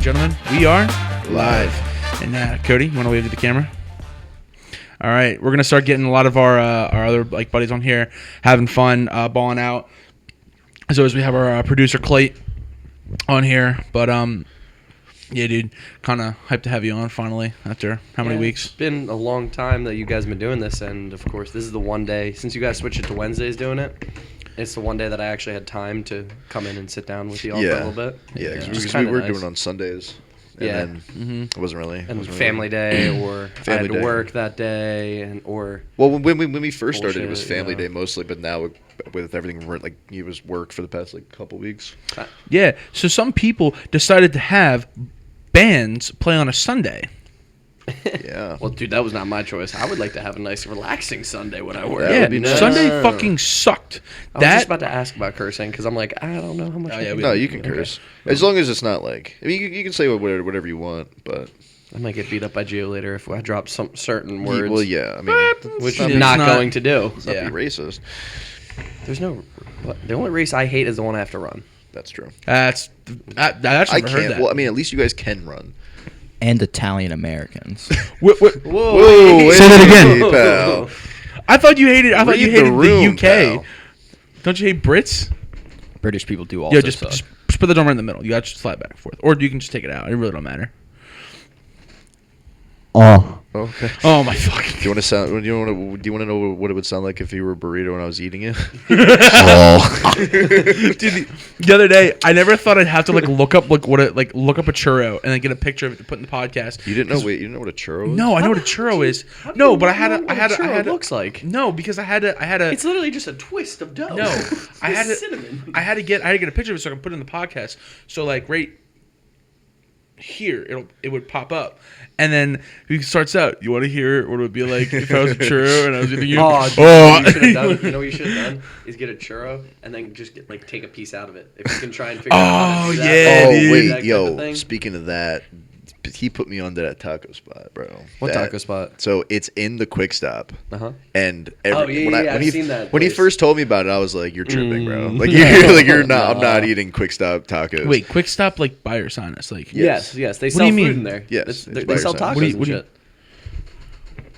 gentlemen, we are live. And Cody, you want to wave to the camera? All right, we're gonna start getting a lot of our other buddies on here, having fun, balling out. As always, we have our producer Clay on here, but yeah, dude, kind of hyped to have you on finally after how many weeks? It's been a long time that you guys have been doing this, and of course, this is the one day since you guys switched it to Wednesdays doing it. It's the one day that I actually had time to come in and sit down with you all for a little bit. Yeah, because we we were doing it on Sundays. And then it wasn't really. And family day, or I had to work that day, or. Well, when we first started, it was family day mostly, but now with everything, it was work for the past couple weeks. Yeah, so some people decided to have bands play on a Sunday. Yeah. Well, dude, that was not my choice. I would like to have a nice, relaxing Sunday when I work. That would be Yeah, nice. Sunday fucking sucked. I was just about to ask about cursing because I'm like, I don't know how much. No, you can curse as long as it's not like. I mean, you can say whatever you want, but I might get beat up by Gio later if I drop some certain words. Well, yeah. I mean, which it's I'm not not- going to do. let's not be racist. There's no. The only race I hate is the one I have to run. That's true. That's I never heard can't. that. Well, I mean, at least you guys can run. And Italian Americans. Whoa. Whoa! Say that again. Hey, pal. I thought you hated the UK. Pal. Don't you hate Brits? British people do also Yeah, just suck. put the dome right in the middle. You got to slide back and forth, or you can just take it out. It really don't matter. Oh. Okay. Oh my fucking. Do you want to sound? Do you want to know what it would sound like if you were a burrito and I was eating it? Dude, the other day, I never thought I'd have to look up look up a churro and then get a picture of it to put in the podcast. You didn't know? Wait, you didn't know what a churro is? No, I know what a churro is. No, but I had a. looks like. No, because I had a. It's literally just a twist of dough. No, I had to. cinnamon. I had to get a picture of it so I can put it in the podcast. So right here, it would pop up, and then he starts out. You want to hear what it would be like if I was a churro and I was eating you? You know what you should have done is get a churro and then just take a piece out of it. If you can try and figure out how to do that. yeah, Oh dude. wait, That type of yo! thing. Speaking of that, he put me onto that taco spot, bro. What taco spot? So it's in the Quick Stop, I've and seen that when he place. first told me about it, I was like, "You're tripping, bro! You're not. I'm not eating Quick Stop tacos." Wait, Quick Stop by your sinus, Yes, they What do sell you food mean? in there. Yes, they it's by sell your tacos side. and shit.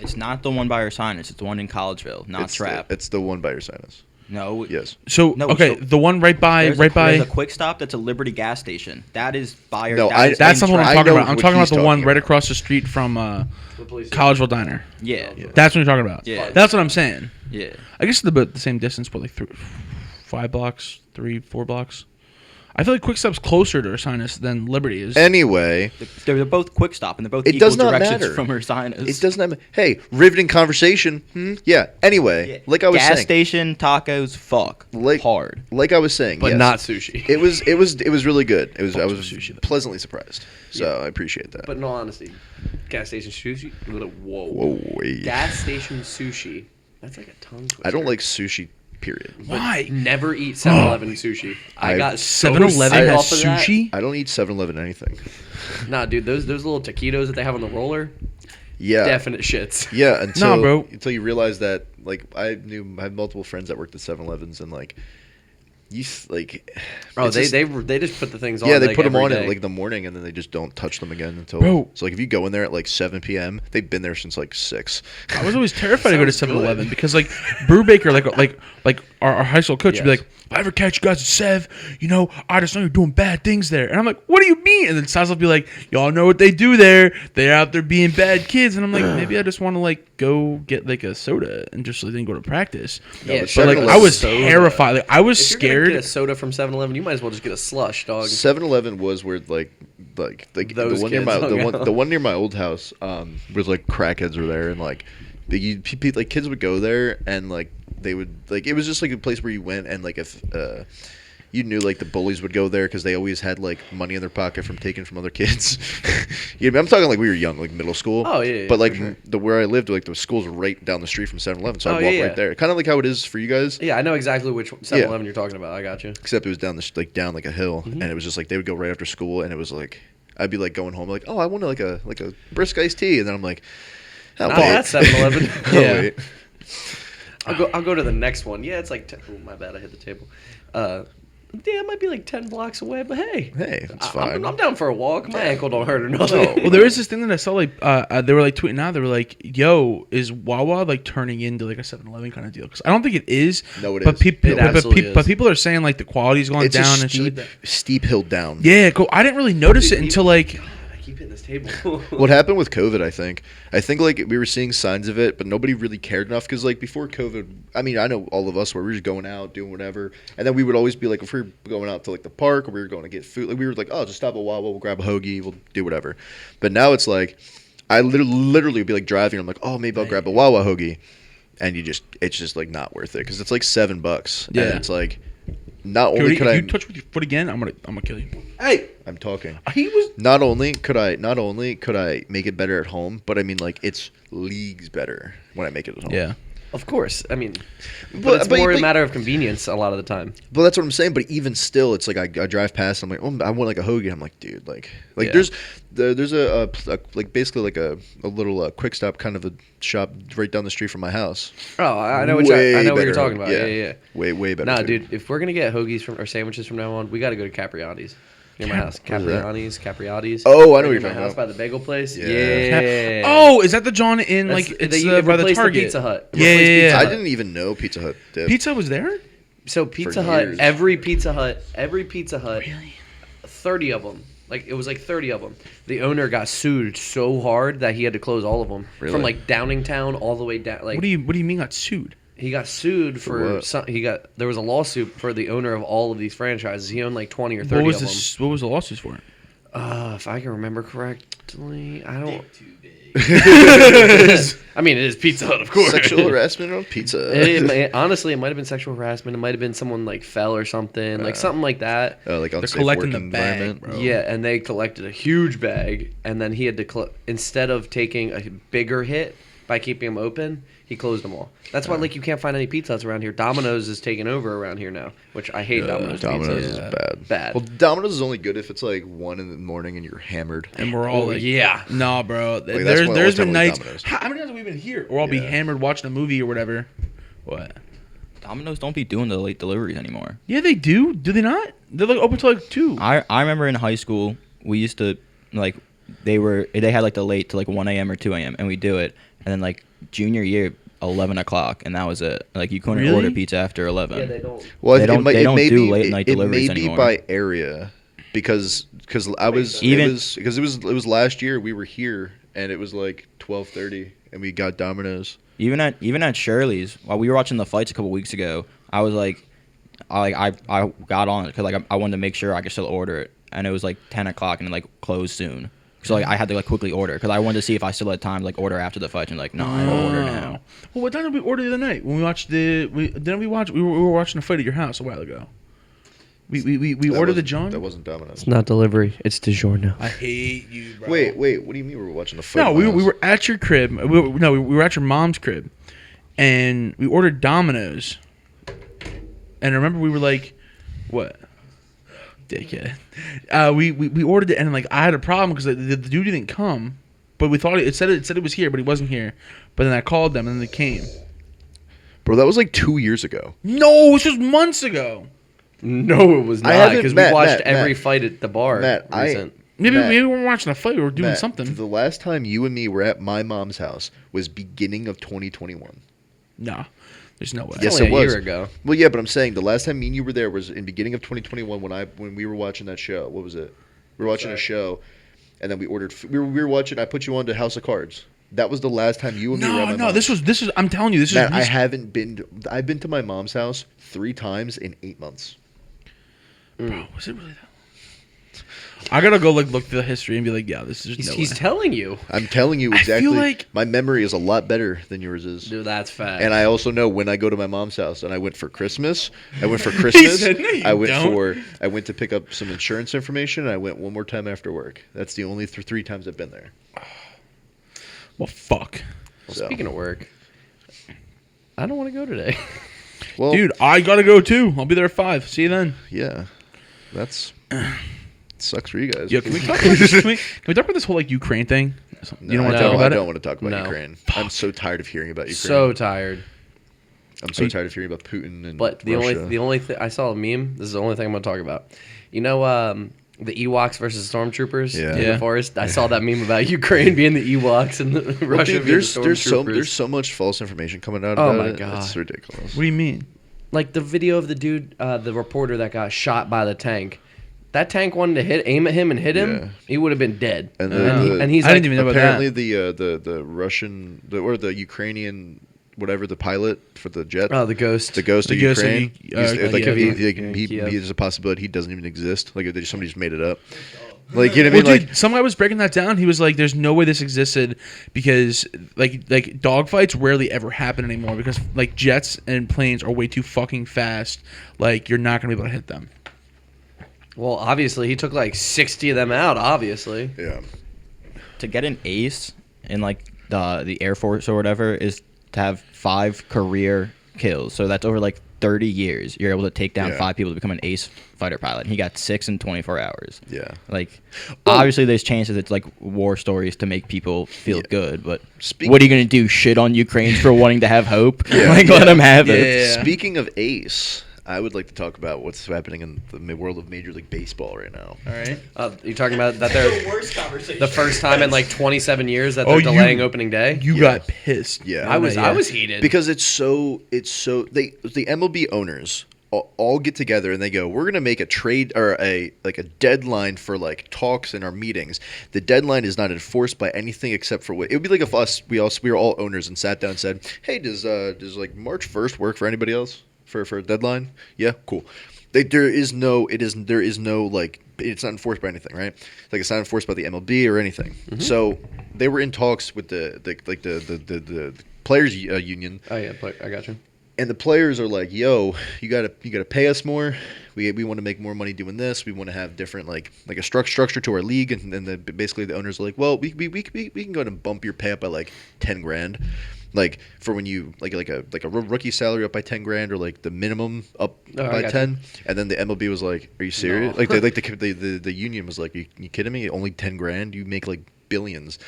It's not the one by your sinus. It's the one in Collegeville, not Trap. It's the one by your sinus. No. Yes. So No, okay, so the one right by There's a Quick Stop that's a Liberty gas station. That is by your. No, that's not what I'm I talking know about. I'm what talking about he's the one talking right about. across the street from police Collegeville Diner. Yeah. That's what you're talking about. Yeah. That's what I'm saying. Yeah. I guess it's about the same distance, but 5 blocks, 4 blocks. I feel like Quick Stop's closer to Ursinus than Liberty is. Anyway, They're both Quick Stop, and they're both It equal does not directions matter. from Ursinus. it doesn't have. Hey, riveting conversation. Yeah. Anyway, like I was gas saying, station tacos, fuck, hard. Like I was saying, But yes. not sushi. It was really good. I was sushi, though. pleasantly surprised. So I appreciate that. But in all honesty, gas station sushi. Whoa. Whoa, wait. Gas station sushi. That's like a tongue twister. I don't like sushi. Period. Why? Never eat 7-Eleven sushi. I got so 7-Eleven sick has off of that. sushi? I don't eat 7-Eleven anything. Nah, dude, those little taquitos that they have on the roller, Yeah. definite shits. Yeah, until bro. until you realize that I had multiple friends that worked at 7-Elevens and Oh, it's they just- they just put the things on. yeah, they like, put them every on day. at the morning and then they just don't touch them again until. Bro. So if you go in there at 7 p.m., they've been there since 6. I was always terrified to go to Sounds 7-Eleven because Brubaker, like our high school coach would be Yes. like, if I ever catch you guys at Sev, I just know you're doing bad things there. And I'm like, what do you mean? And then Saz will be like, y'all know what they do there. They're out there being bad kids. And I'm like, maybe I just want to go get a soda and just then go to practice. Yeah, but But I 7-Eleven was soda. terrified. I was If you're gonna scared. get a soda from 7-Eleven, you might as well just get a slush, dog. 7-Eleven was where the Those one near kids my hung out. the one near my old house was crackheads were there and kids would go there and they would it was just a place where you went and if you knew the bullies would go there because they always had money in their pocket from taking from other kids. I'm talking we were young, middle school. Oh, yeah, But for sure. the where I lived, the school's right down the street from 7-Eleven, so Oh, I'd walk yeah, right yeah. there. Kind of how it is for you guys. Yeah, I know exactly which 7-Eleven you're talking about. I got you. Except it was down down a hill, Mm-hmm. and it was just they would go right after school, and it was I'd be going home oh, I want a brisk iced tea, and then I'm like, oh, Not wait. that 7-Eleven. Oh, Yeah. wait. I'll go to the next one. Yeah, it's oh, my bad, I hit the table. Yeah, it might be like 10 blocks away, but hey. Hey, it's fine. I'm down for a walk. My ankle don't hurt or nothing. Well, there is this thing that I saw, like, they were, like, tweeting out. They were like, yo, is Wawa, like, turning into, like, a 7-Eleven kind of deal? Because I don't think it is. No, it but is. People, It absolutely but is. people are saying, like, the quality's going It's down a and shit like steep, that. steep hill down. Yeah, cool. I didn't really notice it until, like... I keep hitting this table. What happened with COVID, I think like we were seeing signs of it, but nobody really cared enough because like before COVID, I mean, I know all of us where we were just going out, doing whatever, and then we would always be like, if we were going out to like the park or we were going to get food, like we were like, oh, just stop at Wawa, we'll grab a hoagie, we'll do whatever. But now it's like, I literally would be like driving, I'm like, oh, maybe I'll grab a Wawa hoagie, and it's just like not worth it because it's like $7. Yeah. And it's like, not Cody, only if could I, you touch with your foot again, I'm gonna kill you. Hey, I'm talking. He was... Not only could I make it better at home, but I mean like it's leagues better when I make it at home. Yeah. of course. I mean, But- but it's but- more a but- matter of convenience a lot of the time. Well, that's what I'm saying. But even still, it's like I drive past. I'm like, oh, I want like a hoagie. I'm like, dude, like Yeah. there's a like basically like a little quick stop kind of a shop right down the street from my house. Oh, I know what Way you're better talking about. hoagie. Yeah. Way better. Nah, food. dude, if we're gonna get hoagies from or sandwiches from now on, we got to go to Capriati's near my house. What is that? Capriati's. Oh, I know Right what you're near my talking house about. by the bagel place. Yeah. Yeah. Oh, is that the John in That's- like they- it's it by the replaced the Target? Pizza Hut. It Yeah, replaced yeah, Pizza yeah. I Hut. didn't even know Pizza Hut did. Pizza was there? So Pizza For Hut, years. every Pizza Hut, 30 of them. Like it was like 30 of them. The owner got sued so hard that he had to close all of them Really? from like Downingtown all the way down. Like What do you mean got sued? he got sued for what? some. There was a lawsuit for the owner of all of these franchises. He owned like 20 or 30 What was of them. this? What was the lawsuits for? If I can remember correctly, I don't. I mean, it is Pizza Hut, of course. Sexual harassment on pizza. Honestly, it might have been sexual harassment. It might have been someone like fell or something, like something like that. Like They're unsafe collecting working the bag, environment. bro. Yeah, and they collected a huge bag, and then he had to instead of taking a bigger hit by keeping them open, he closed them all. That's why like you can't find any Pizza Huts around here. Domino's is taking over around here now, which I hate. Domino's Domino's pizza. is bad. Bad. Well, Domino's is only good if it's like 1 in the morning and you're hammered. And we're all Oh, like, yeah. nah, bro. that's There's when there's all the been time we nights. Domino's. How many times have we been here? Or I'll be Yeah. hammered watching a movie or whatever. What? Domino's don't be doing the late deliveries anymore. Yeah, they do. Do they not? They're like open till like 2. I remember in high school we used to like they had like the late to like 1 a.m. or 2 a.m. and we do it, and then like junior year 11 o'clock and that was it. Like you couldn't Really? order pizza after 11. Yeah, they don't. Well, They it don't- might, they it don't may do be, late night it deliveries may be anymore. by area because I was Even- because it was last year we were here and it was like 12:30 and we got Domino's. Even at Shirley's, while we were watching the fights a couple weeks ago, I was like, I got on it because like I wanted to make sure I could still order it, and it was like 10 o'clock and it like closed soon. So like I had to like quickly order because I wanted to see if I still had time to like order after the fight, and like no, I don't order now. Well, what time did we order the other night when we watched we were watching a fight at your house a while ago. We That ordered the wasn't- John. That wasn't Domino's. It's not delivery. It's DiGiorno. I hate you, bro. Wait, what do you mean we were watching the fight? No, at we my we house? were at your crib. We were at your mom's crib, and we ordered Domino's. And I remember we were like, "What, dickhead?" We ordered it, and like I had a problem because the dude didn't come, but we thought it said it was here, but he wasn't here. But then I called them, and then they came. Bro, that was like 2 years ago. No, this was months ago. No, it was I not haven't- because we Matt, watched Matt, every Matt. fight at the bar. Matt, recent. Maybe Matt, we weren't watching a fight. We were doing Matt, something. The last time you and me were at my mom's house was beginning of 2021. Nah, there's no way. It's Yes, only it a was. year ago. Well, yeah, but I'm saying the last time me and you were there was in beginning of 2021 when we were watching that show. What was it? We were watching a show, and then we ordered. We were watching. I put you on to House of Cards. That was the last time you and me were at my No, mom's. this is. I'm telling you, this Matt, is. I haven't been. I've been to my mom's house 3 times in 8 months. Bro, was it really that? I gotta go look through the history and be like, yeah, this is. He's telling you. I'm telling you I feel exactly. like- my memory is a lot better than yours is. Dude, that's fact. And I also know when I go to my mom's house, and I went for Christmas. I went for Christmas. said, "No, you I went don't." I went to pick up some insurance information. And I went one more time after work. That's the only 3 times I've been there. Well, fuck, Well, So. speaking of work, I don't want to go today. Well, dude, I gotta go too. I'll be there at 5. See you then. yeah, that's sucks for you guys. Yo, can we talk about this? Can we talk about this whole like Ukraine thing? You don't want to No, talk about I don't it? want to talk about No. Ukraine. I'm so tired of hearing about Ukraine. So tired. I'm so tired of hearing about Putin and But the Russia. only thing I saw a meme. This is the only thing I'm gonna talk about. You know, the Ewoks versus stormtroopers Yeah. in Yeah. the forest. I saw that meme about Ukraine being the Ewoks and Well, Russia dude, being there's the there's stormtroopers. so much false information coming out Oh about my it. God. It's ridiculous. What do you mean? Like the video of the dude, the reporter that got shot by the tank. That tank wanted to aim at him and hit him. Yeah. He would have been dead. And And, he's I like, didn't even know about Apparently, that. the Russian or the Ukrainian, whatever, the pilot for the jet, oh, the ghost. the ghost The of ghost of Ukraine. U- he's- like, Kiev. there's a possibility he doesn't even exist. Like somebody just made it up. Like, you know what I Well, mean? dude, Like, some guy was breaking that down. He was like, "There's no way this existed because like dogfights rarely ever happen anymore because like jets and planes are way too fucking fast. Like you're not gonna be able to hit them." Well, obviously, he took like 60 of them out, obviously. yeah. To get an ace in like the Air Force or whatever is to have 5 career kills. So that's over like 30 years. You're able to take down Yeah. 5 people to become an ace fighter pilot. And he got 6 in 24 hours. Yeah. Like, Oh. obviously, there's chances it's like war stories to make people feel Yeah. good, but Speak- what are you gonna do? Shit on Ukraine for wanting to have hope? Yeah. Like, let them have Yeah. it. Speaking of ace, I would like to talk about what's happening in the world of Major League Baseball right now. All right. You're talking about that they're worst conversation. the first time in like 27 years that Oh, they're you- delaying opening day. You Yeah. got pissed. Yeah. I was Yeah. heated. Because the MLB owners all get together and they go, we're gonna make a trade or a deadline for like talks in our meetings. The deadline is not enforced by anything except for what it would be like if we were all owners and sat down and said, hey, does like March 1st work for anybody else for a deadline? Yeah, cool. There is no like it's not enforced by anything, right? Like it's not enforced by the MLB or anything. So they were in talks with the players union. Oh yeah, I got you. And the players are like, "Yo, you gotta pay us more. We want to make more money doing this. We want to have different like a structure to our league." And then basically the owners are like, "Well, we can go ahead and bump your pay up by like $10,000, like for when you like a rookie salary up by $10,000 or like the minimum up Oh, I by got 10." And then the MLB was like, "Are you serious?" No. The union was like, "You kidding me? Only $10,000? You make like billions."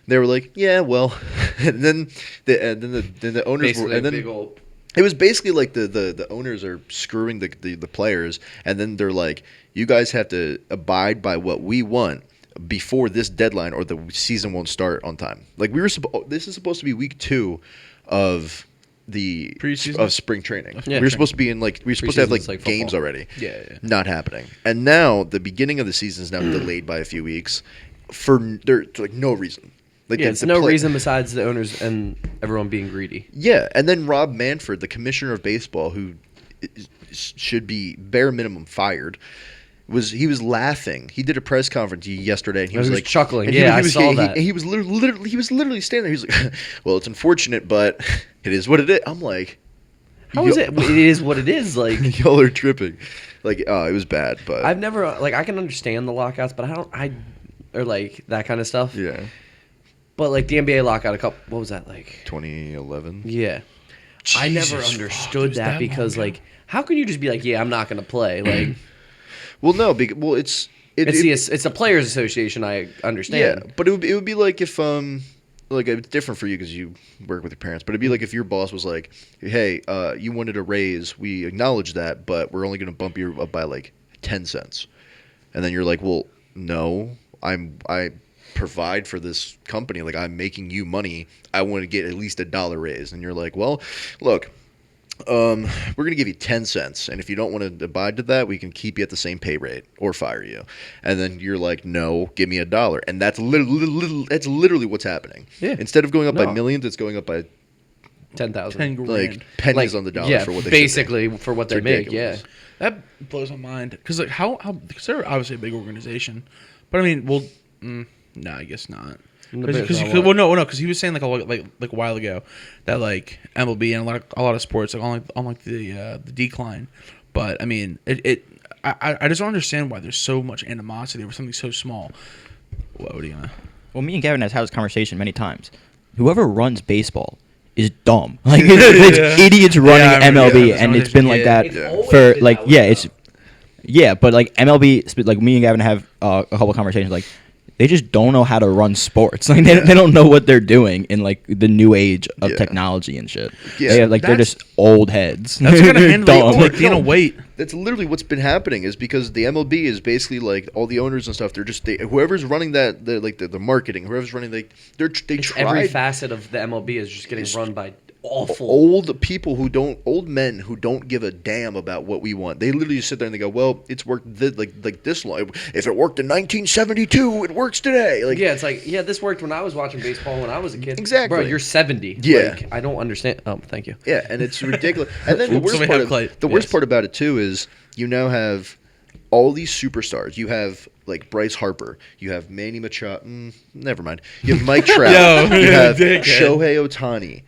They were like, "Yeah, well," and then the owners Basically, were, and a then big old. it was basically like the owners are screwing the players, and then they're like, you guys have to abide by what we want before this deadline, or the season won't start on time. Like this is supposed to be week 2 of the Preseason? of spring training. Yeah. We were supposed to be in like we were supposed to have like, Preseason's like games football. already. Yeah. Not happening. And now the beginning of the season is now delayed by a few weeks for like no reason. Like Yeah, the- it's the no play- reason besides the owners and everyone being greedy. Yeah, and then Rob Manfred, the commissioner of baseball, who should be bare minimum fired, was laughing. He did a press conference yesterday, and he He was was like chuckling. and Yeah, I was, saw that. He was literally standing there. He was like, "Well, it's unfortunate, but it is what it is." I'm like, How is it? It is what it is. Like y'all are tripping. Like, oh, it was bad, but I've never like I can understand the lockouts, but or like that kind of stuff. yeah, But like the NBA lockout, what was that like? 2011. Yeah, I never Jesus, understood fuck, it was that that because long ago. like how can you just be like, yeah, I'm not gonna play? Like Well, no, well, it's it's a players' association. I understand. Yeah, but it would be like if like it's different for you because you work with your parents, but it'd be like if your boss was like, "Hey, you wanted a raise, we acknowledge that, but we're only going to bump you up by like 10 cents," and then you're like, "Well, no, I provide for this company, like I'm making you money, I want to get at least $1 raise," and you're like, "Well, look." We're gonna give you 10 cents, and if you don't want to abide to that, we can keep you at the same pay rate or fire you. And then you're like, no, give me $1, and that's literally what's happening. Yeah. Instead of going up by No. millions, it's going up by 10,000. 10 grand. like pennies on the dollar yeah, for what they basically for what It's they make. Yeah. ridiculous. That blows my mind because like how because they're obviously a big organization, but I mean, well, no, I guess not. Because he was saying like a while ago that like MLB and a lot of sports like on the decline, but I mean I just don't understand why there's so much animosity over something so small. What are you gonna? Well, me and Gavin has had this conversation many times. Whoever runs baseball is dumb. Like it's idiots running Yeah, I remember MLB, that. and it's been like that It's always for been like that way, it's though. yeah, but like MLB, like me and Gavin have a couple conversations like they just don't know how to run sports. Like they don't know what they're doing in like the new age of Yeah. technology and shit. Yeah. They're like they're That's- just old heads. That's gonna handle Dumb. like Dana White. That's literally what's been happening is because the MLB is basically like all the owners and stuff. They're just whoever's running that the marketing, whoever's running they It's try every facet of the MLB is just getting run by awful. old people old men who don't give a damn about what we want. They literally just sit there and they go, well, it's worked like this long. If it worked in 1972, it works today. Like Yeah, it's like, yeah, this worked when I was watching baseball when I was a kid. Exactly. Bro, you're 70. Yeah. Like, I don't understand. Oh, thank you. yeah, and it's ridiculous. And then the Oops, worst we part have Clay. worst part about it too is you now have all these superstars. You have like Bryce Harper. You have Manny Machado. Never mind. You have Mike Trout. Yo, you have dickhead. Shohei Ohtani.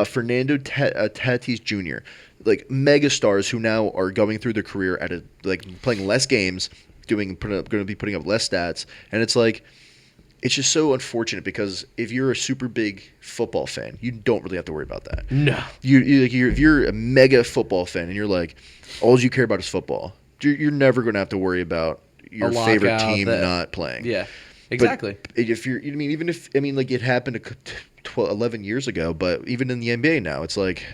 Fernando Tatis Jr. Like megastars who now are going through their career at playing less games, going to be putting up less stats, and it's like. It's just so unfortunate because if you're a super big football fan, you don't really have to worry about that. No. If you're a mega football fan and you're like, all you care about is football, you're never going to have to worry about your A favorite lockout team that- not playing. Yeah, But exactly. if you're, I mean, even if like it happened 11 years ago, but even in the NBA now, it's like,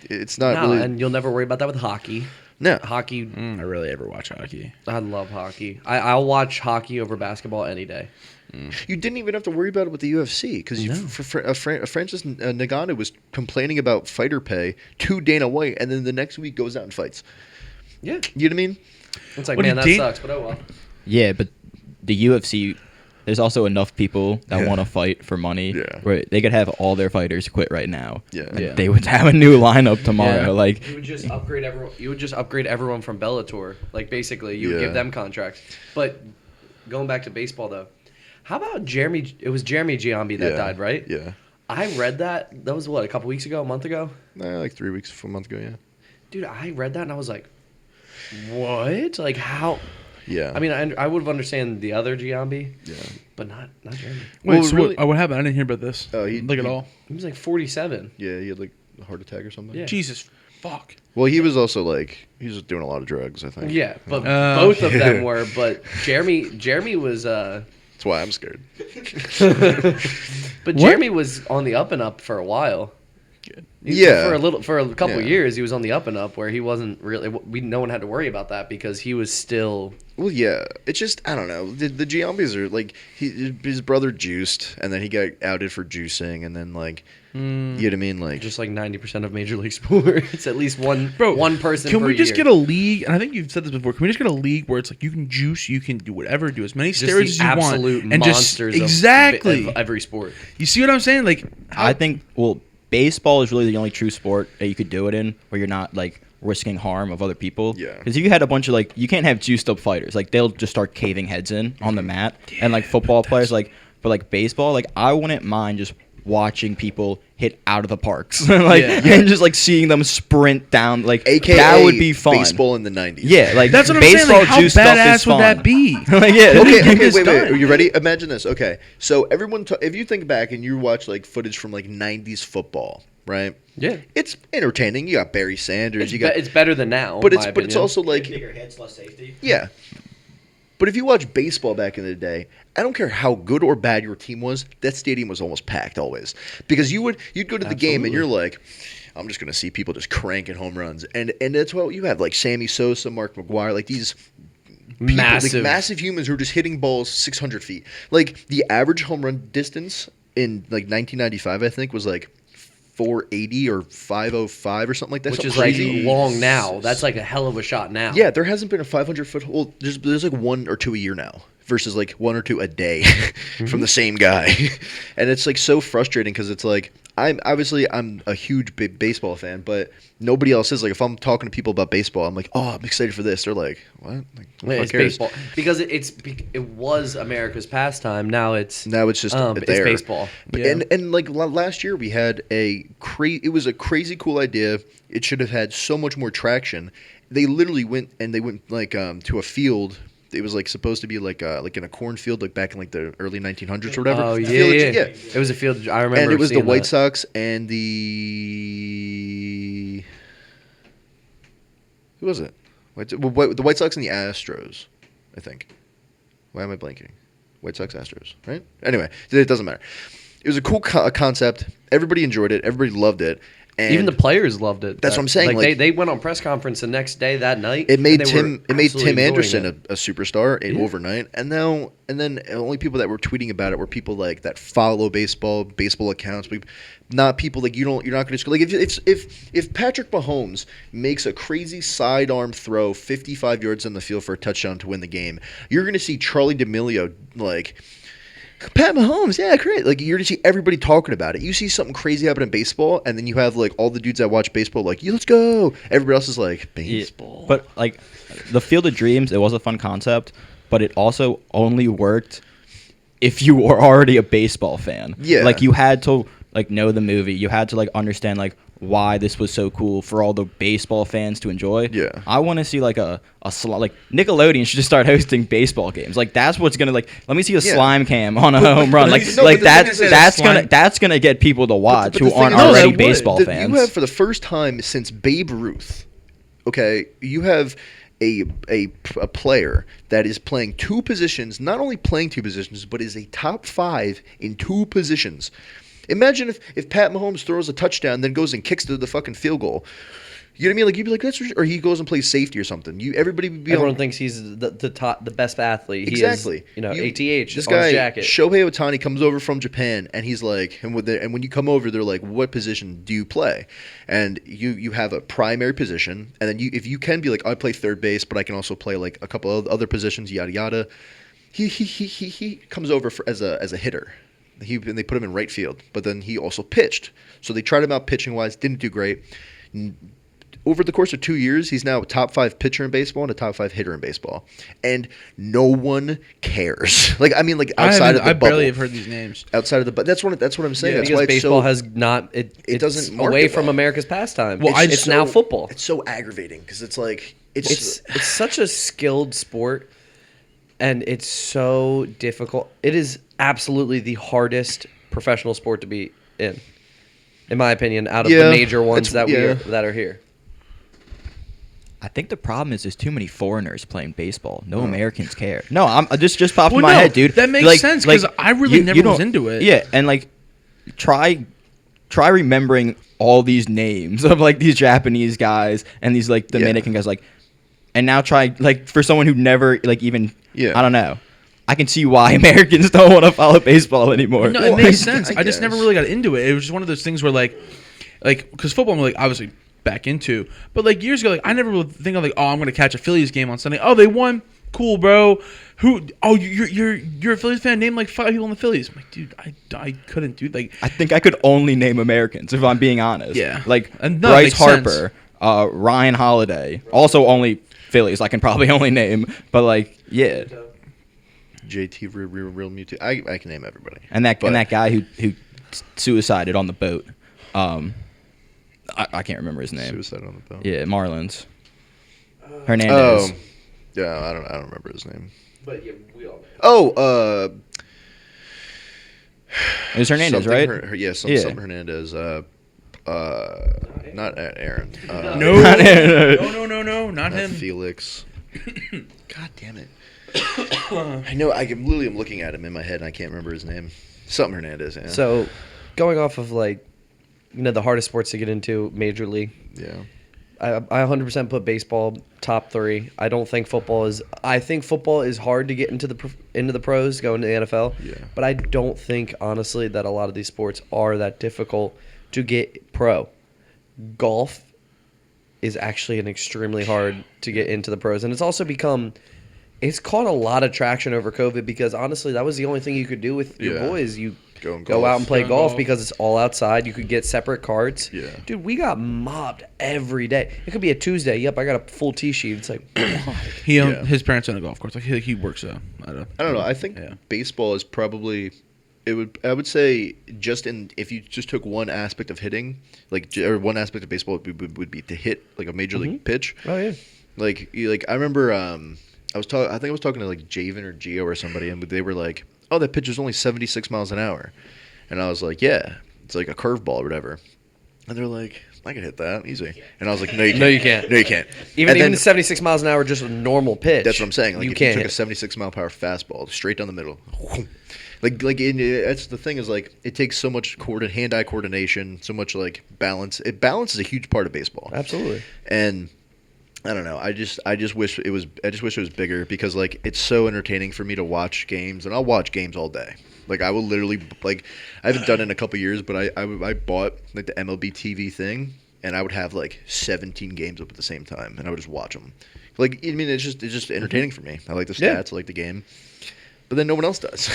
it's not No, really. and you'll never worry about that with hockey. No. Hockey, I rarely ever watch hockey. I love hockey. I'll watch hockey over basketball any day. You didn't even have to worry about it with the UFC because Francis Ngannou was complaining about fighter pay to Dana White, and then the next week goes out and fights. Yeah. You know what I mean? It's like, What man, did that Dan- sucks, but oh well. Yeah, but the UFC, there's also enough people that Yeah. want to fight for money. Yeah. Where they could have all their fighters quit right now. Yeah. and Yeah. they would have a new lineup tomorrow. Yeah. Like You would just upgrade everyone. You would just upgrade everyone from Bellator. Like basically, you would Yeah. give them contracts. But going back to baseball though, how about Jeremy? It was Jeremy Giambi that Yeah. died, right? Yeah. I read that. That was what, a couple weeks ago, a month ago. Like 3 weeks, a month ago, yeah. Dude, I read that and I was like, what? Like how? Yeah. I mean, I would have understand the other Giambi, yeah. but not Jeremy. Wait, Well, so really- what happened? I didn't hear about this. Oh, Like at all. He was like 47. Yeah, he had like a heart attack or something. Yeah. Jesus, fuck. Well, he was also like, he was doing a lot of drugs, I think. Yeah, but Oh. both of them were. But Jeremy was. That's why I'm scared. But Jeremy was on the up and up for a while. Yeah. For a couple Yeah. years, he was on the up and up where he wasn't really. No one had to worry about that because he was still. Well, yeah. It's just, I don't know. The Giambis are like, his brother juiced, and then he got outed for juicing, and then like, you know what I mean? Like, Just like 90% of Major League Sports, at least one person. Can per we just year. get a league? And I think you've said this before. Can we just get a league where it's like you can juice, you can do whatever, do as many just steroids as the you want, absolute and just monsters exactly. of every sport? You see what I'm saying? Like, I think baseball is really the only true sport that you could do it in where you're not like risking harm of other people. Yeah. Because if you had a bunch of like, you can't have juiced up fighters. Like they'll just start caving heads in on the mat. And like football players, like, but like baseball, like I wouldn't mind just watching people hit out of the parks, like and just like seeing them sprint down, like AKA that would be fun. baseball in the 90s. Yeah, like that's what I'm baseball saying. Like, how juiced up is badass would fun. that be? Like, yeah, Okay, It's wait. done. Are you ready? Imagine this. Okay, so everyone, if you think back and you watch like footage from like 90s football, right? Yeah, It's entertaining. You got Barry Sanders. You got, it's better than now. but in it's my but it's opinion. also like, hits, less safety. yeah. But if you watch baseball back in the day, I don't care how good or bad your team was, that stadium was almost packed always. Because you'd go to the game and you're like, I'm just gonna see people just cranking home runs. And that's what you have, like Sammy Sosa, Mark McGuire, like these people, massive. like massive humans who are just hitting balls 600 feet. Like the average home run distance in like 1995, I think, was like 480 or 505 or something like that. Which something is like crazy. long now. That's like a hell of a shot now. Yeah, there hasn't been a 500-foot hole. There's like 1 or 2 a year now versus like 1 or 2 a day from the same guy. And it's like so frustrating because it's like I'm a huge baseball fan, but nobody else is. Like if I'm talking to people about baseball, I'm like, oh, I'm excited for this. They're like, what? Like, who the fuck It's cares? baseball because it was America's pastime. Now it's Now it's just it's there. baseball. But- Yeah. And like last year we had it was a crazy cool idea. It should have had so much more traction. They literally went like to a field. It was like supposed to be like in a cornfield, like back in like the early 1900s or whatever. Oh The yeah, field- yeah. It was a field. I remember. And it was the seeing White that. Sox and the who was it? The White Sox and the Astros, I think. Why am I blanking? White Sox, Astros, right? Anyway, it doesn't matter. It was a cool concept. Everybody enjoyed it. Everybody loved it. And Even the players loved it. That's what I'm saying, like- they went on press conference the next day that night. It made and they Tim. were It made absolutely Tim enjoying Anderson it. a superstar overnight, and then the only people that were tweeting about it were people like that follow baseball accounts, not people like you're not going to just like if Patrick Mahomes makes a crazy sidearm throw 55 yards on the field for a touchdown to win the game, you're going to see Charlie D'Amelio like. Pat Mahomes, yeah, great. Like you're to see everybody talking about it. You see something crazy happen in baseball, and then you have like all the dudes that watch baseball, like, let's go. Everybody else is like, baseball. But like the Field of Dreams, it was a fun concept, but it also only worked if you were already a baseball fan. Yeah. Like you had to like know the movie. You had to like understand like why this was so cool for all the baseball fans to enjoy. Yeah. I want to see like like Nickelodeon should just start hosting baseball games. Like that's what's gonna like. Let me see a Yeah. slime cam on a home run. Like no, like but the thing is that that's gonna get people to watch But who the thing aren't is, already that baseball that fans. You have for the first time since Babe Ruth, okay, you have a player that is playing two positions, not only playing two positions, but is a top 5 in two positions. Imagine if Pat Mahomes throws a touchdown, then goes and kicks the fucking field goal. You know what I mean? Like you'd be like, that's, or he goes and plays safety or something. Everybody would be Everyone on, thinks he's the best athlete. exactly. He is, ATH. This on his guy jacket. Shohei Ohtani comes over from Japan, and he's like, and when you come over, they're like, what position do you play? And you have a primary position, and then if you can be like, I play third base, but I can also play like a couple of other positions, yada yada. He comes over as a hitter. And they put him in right field, but then he also pitched. So they tried him out pitching wise, didn't do great. Over the course of 2 years, he's now a top 5 pitcher in baseball and a top 5 hitter in baseball, and no one cares. Like I mean, like outside of the I bubble, barely have heard these names. outside of the but that's what I'm saying. Yeah, That's because why it's baseball so, has not. It doesn't it's market away from well. America's pastime. Well, It's now football. It's so aggravating because it's like It's such a skilled sport, and it's so difficult. It is absolutely the hardest professional sport to be in my opinion, out of Yeah, the major ones it's- that are here. I think the problem is there's too many foreigners playing baseball. No Americans care. No, I'm just popped in Well, my no, head, dude. that makes sense, 'cause I really never was don't- into it. Yeah, and like try remembering all these names of like these Japanese guys and these like Dominican guys, like, and now try like for someone who never like even I don't know. I can see why Americans don't want to follow baseball anymore. No, it makes sense. I I just guess. never really got into it. It was just one of those things where like because football I'm like obviously back into, but like years ago, like I never would think of like, oh, I'm gonna catch a Phillies game on Sunday. Oh, they won. Cool, bro. Who? Oh, you're a Phillies fan. Name like 5 people in the Phillies. I'm like, dude, I couldn't do like. I think I could only name Americans if I'm being honest. Yeah. like And no, it Bryce makes Harper, Ryan Holiday. Also, only Phillies. I can probably only name, but like yeah. JT real Mewtwo. I can name everybody. And that But- guy who suicided on the boat. I can't remember his name. Suicide on the boat. Yeah, Marlins. Hernandez. Oh, yeah. I don't remember his name. But yeah, we all. Oh, It was Hernandez, something right? yeah, Yeah. something Hernandez. Not Aaron. No, no, not Not him. Felix. God damn it. I know. I'm looking at him in my head, and I can't remember his name. Something Hernandez. Yeah. So, going off of like, the hardest sports to get into, Major League. yeah. I 100% put baseball top 3. I don't think football is. I think football is hard to get into the pros, going to the NFL. Yeah. But I don't think honestly that a lot of these sports are that difficult to get pro. Golf is actually an extremely hard to get into the pros, and it's also it's caught a lot of traction over COVID because honestly that was the only thing you could do with your Yeah. boys. You Go and go golf. out and play Go and golf golf. because it's all outside. You could get separate carts. Yeah. Dude, we got mobbed every day. It could be a Tuesday. Yep, I got a full tee sheet. It's like, Yeah. His parents own a golf course. Like he works I I don't know. I think Yeah. baseball is probably. I would say if you just took one aspect of hitting, or one aspect of baseball would be to hit like a major league pitch. oh yeah. Like I remember I think I was talking to like Javen or Gio or somebody, and they were like, "Oh, that pitch is only 76 miles an hour," and I was like, "Yeah, it's like a curveball or whatever," and they're like, I can hit that easy. And I was like, no, you can't. No, you can't. No, you can't. Even And then- 76 miles an hour, just a normal pitch. That's what I'm saying. Like you if can't you took hit. a 76 mile per hour fastball straight down the middle, that's the thing is like it takes so much hand-eye coordination, so much like balance. Balance is a huge part of baseball. Absolutely. And I don't know. I just wish it was bigger because like it's so entertaining for me to watch games, and I'll watch games all day. Like I will literally like I haven't done it in a couple years, but I bought like the MLB TV thing, and I would have like 17 games up at the same time, and I would just watch them. Like I mean, it's just entertaining for me. I like the stats, Yeah. I like the game. But then no one else does.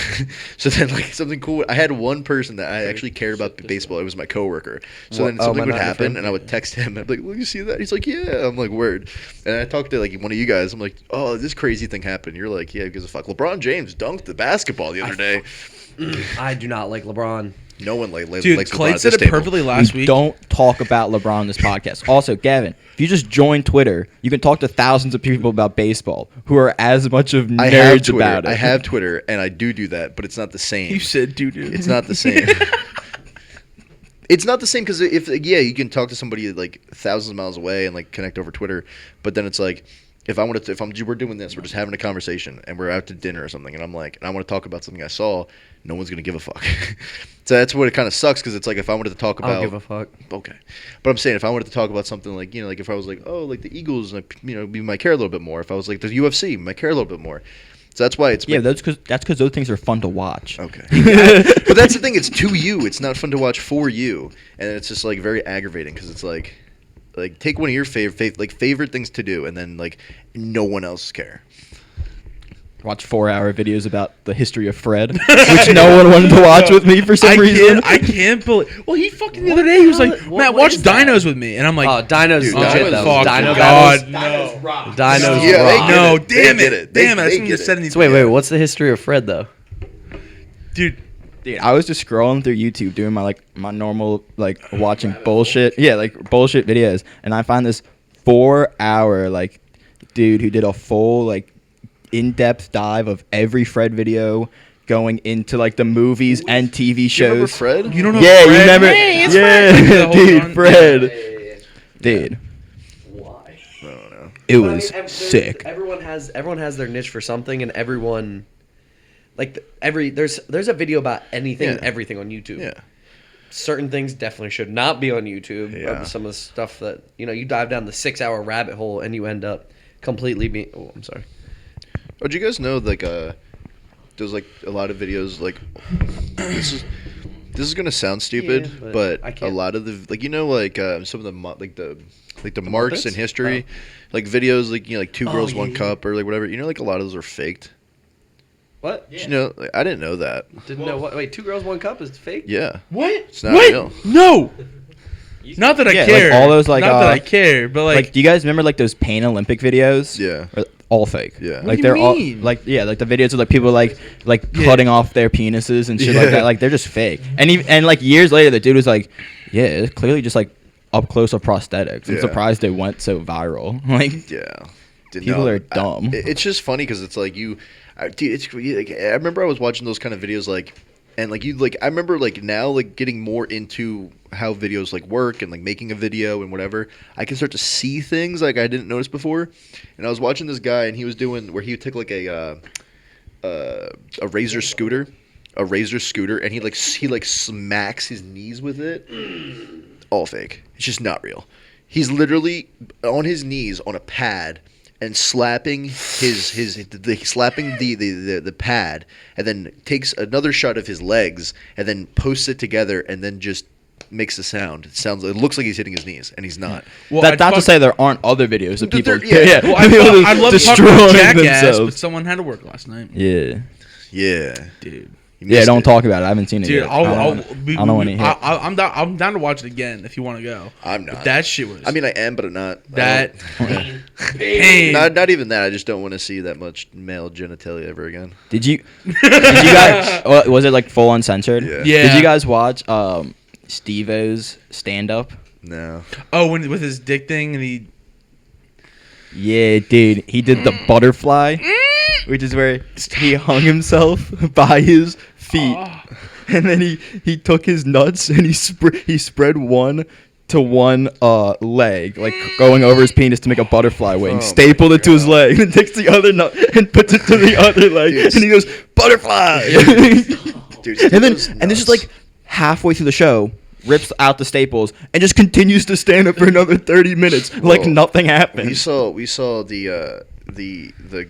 So then, like something cool. I had one person that I actually cared about baseball. It was my coworker. So then something would happen, and I would text him. I'd be like, "Will you see that?" He's like, "Yeah." I'm like, "Word." And I talked to like one of you guys. I'm like, "Oh, this crazy thing happened." You're like, "Yeah, because of fuck." LeBron James dunked the basketball the other day. I do not like LeBron. No one likes Dude, LeBron Clayton at said this it table. perfectly last We week. don't talk about LeBron on this podcast. Also, Gavin, if you just join Twitter, you can talk to thousands of people about baseball who are as much of I have nerds Twitter. about it. I have Twitter, and I do that, but it's not the same. You said, dude. It's not the same. It's not the same because if you can talk to somebody like thousands of miles away and like connect over Twitter, but then it's like if we're doing this, we're just having a conversation and we're out to dinner or something, and I'm like, and I want to talk about something I saw, no one's gonna give a fuck. So that's what it kind of sucks because it's like if I wanted to talk I about, don't give a fuck. okay, but I'm saying if I wanted to talk about something like like if I was like like the Eagles, like, we might care a little bit more. If I was like the UFC, we might care a little bit more. So that's why it's that's because those things are fun to watch. Okay. But that's the thing. It's to you. It's not fun to watch for you. And it's just, like, very aggravating because it's, like, take one of your favorite things to do and then, like, no one else care. Watch 4-hour videos about the history of Fred, which no one wanted to watch with me for some reason. I can't believe. Well, he fucking the other day he was like, What- Matt, what watch is that? Dinos with me, and I'm like, Oh, Dinos is Dude, legit Dinos- though. fuck, Dino God, battles. no, Dinos Yeah, they rock. get no, it. damn They get it, it. damn it. They I shouldn't get have it. said anything. So wait, what's the history of Fred though? dude? Dude, I was just scrolling through YouTube doing my normal watching bullshit. Yeah, bullshit videos, and I find this 4-hour dude who did a full in-depth dive of every Fred video, going into the movies and TV You remember shows. Fred? You don't know? Yeah, Fred? you remember? Hey, it's Yeah, Fred. The whole dude, run. Fred. Dude, Why? I don't know. it was sick. Everyone has their niche for something, and everyone there's a video about anything and Yeah. everything on YouTube. Yeah. Certain things definitely should not be on YouTube. Yeah. Some of the stuff that you dive down the 6-hour rabbit hole and you end up completely being. Oh, I'm sorry. Oh, do you guys know there's a lot of videos this is gonna sound stupid, Yeah, but I a can't- lot of the some of the the marks in Muppets? history, videos like Two Girls yeah, One yeah. Cup or whatever. A lot of those are faked. What? Did you know? I didn't know that. Didn't know what? Wait, 2 Girls 1 Cup is fake? Yeah. What? It's not what? real. No. Not that I Yeah, care. all those Not that I care, but do you guys remember those Pain Olympic videos? Yeah. Or- all fake. Yeah. What do you they're all mean? the videos of people cutting off their penises and shit like Yeah. that. They're just fake. And years later, the dude was like, "Yeah, it's clearly just up close of prosthetics." I'm Yeah. surprised they went so viral. Yeah. People are dumb. It's just funny because it's dude, I remember I was watching those kind of videos and I remember now getting more into how videos work and making a video and whatever. I can start to see things I didn't notice before. And I was watching this guy and he was doing where he would take a Razor scooter, and he smacks his knees with it. All fake. It's just not real. He's literally on his knees on a pad and slapping the pad, and then takes another shot of his legs and then posts it together and then just makes the sound. It looks like he's hitting his knees and he's not. well, That's not to say there aren't other videos of people. Yeah. Well, people I'd love to talk destroying about Jackass, but themselves. someone had to work last night. Yeah. Yeah. Dude. You Yeah, missed don't it. talk about it. I haven't seen it Dude, yet. I don't know when it hit. I'm down to watch it again if you want to go. I'm But not. that shit was. I mean, I am, but I'm not. that I pain. don't- not even that. I just don't want to see that much male genitalia ever again. Did you guys? Was it full uncensored? Yeah. Yeah. Did you guys watch Steve-O's stand up? No. Oh, with his dick thing and he. Yeah, dude. He did the butterfly, which is where he hung himself by his feet, Oh. and then he took his nuts and he spread one to one leg, like going over his penis to make a butterfly wing, Oh stapled my it to his God. leg, and takes the other nut and puts it to the other leg, Dude, and he goes, butterfly! Dude, and then Steve-O's and this is nuts. like halfway through the show, rips out the staples and just continues to stand up for another 30 minutes like Whoa. nothing happened. we saw the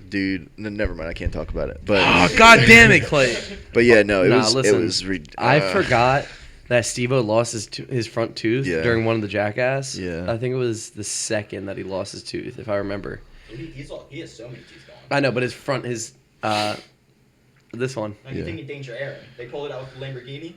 dude. No, never mind, I can't talk about it. But Oh, God damn it, Clay. but yeah, no, it Nah, was listen, it was. I forgot that Steve-O lost his front tooth Yeah. during one of the Jackass. Yeah. I think it was the second that he lost his tooth, if I remember. He has so many teeth gone. I know, but his this one. Like, Yeah. you think Danger Aaron? They pulled it out with the Lamborghini?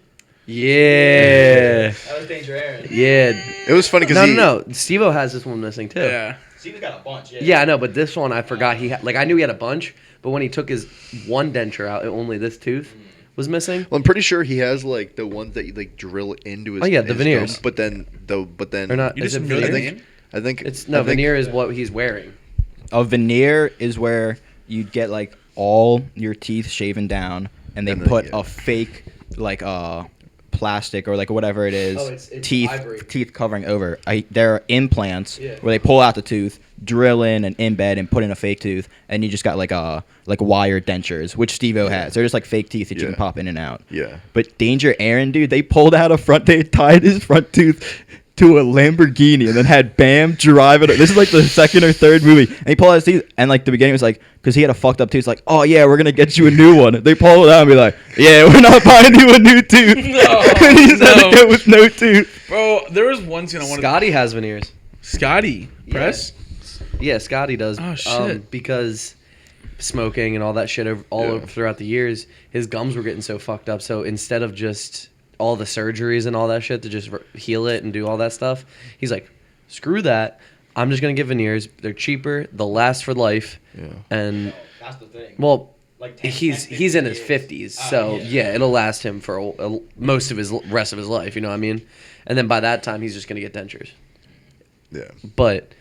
Yeah. That was Danger Aaron. Yeah. It was funny because No. Steve-O has this one missing too. Yeah. Steve's got a bunch, Yeah, I know, but this one I forgot he had. Like, I knew he had a bunch, but when he took his one denture out, only this tooth was missing. Well, I'm pretty sure he has like the ones that you like drill into his. Oh, yeah, the his veneers. dome, but then Or not? You Is just it know the veneer? name? I think It's I no think- veneer is what he's wearing. A veneer is where you'd get like all your teeth shaven down, and they And then, put yeah. a fake like plastic or like whatever it is, Oh, it's teeth ivory. teeth covering over. There are implants Yeah. where they pull out the tooth, drill in and embed, and put in a fake tooth, and you just got like wire dentures, which Steve-O has. They're just like fake teeth that you Yeah. can pop in and out. Yeah. But Danger Aaron, dude, they pulled out they tied his front tooth to a Lamborghini and then had Bam drive it. This is like the second or third movie. And he pulled out his teeth, and like the beginning was like, because he had a fucked up tooth, it's like, oh yeah, we're gonna get you a new one. They pull it out and be like, yeah, we're not buying you a new tooth. And he just had to go with no tooth. Bro, there was one scene I wanted. Scotty has veneers. Scotty Press. Yeah, Scotty does. Oh, shit. Because smoking and all that shit over throughout the years, his gums were getting so fucked up. So instead of just all the surgeries and all that shit to just heal it and do all that stuff, he's like, screw that. I'm just gonna get veneers. They're cheaper. They'll last for life. Yeah. And That's the thing. well, Like he's in his 50s, so yeah, it'll last him for most of his rest of his life. You know what I mean? And then by that time, he's just gonna get dentures. Yeah. But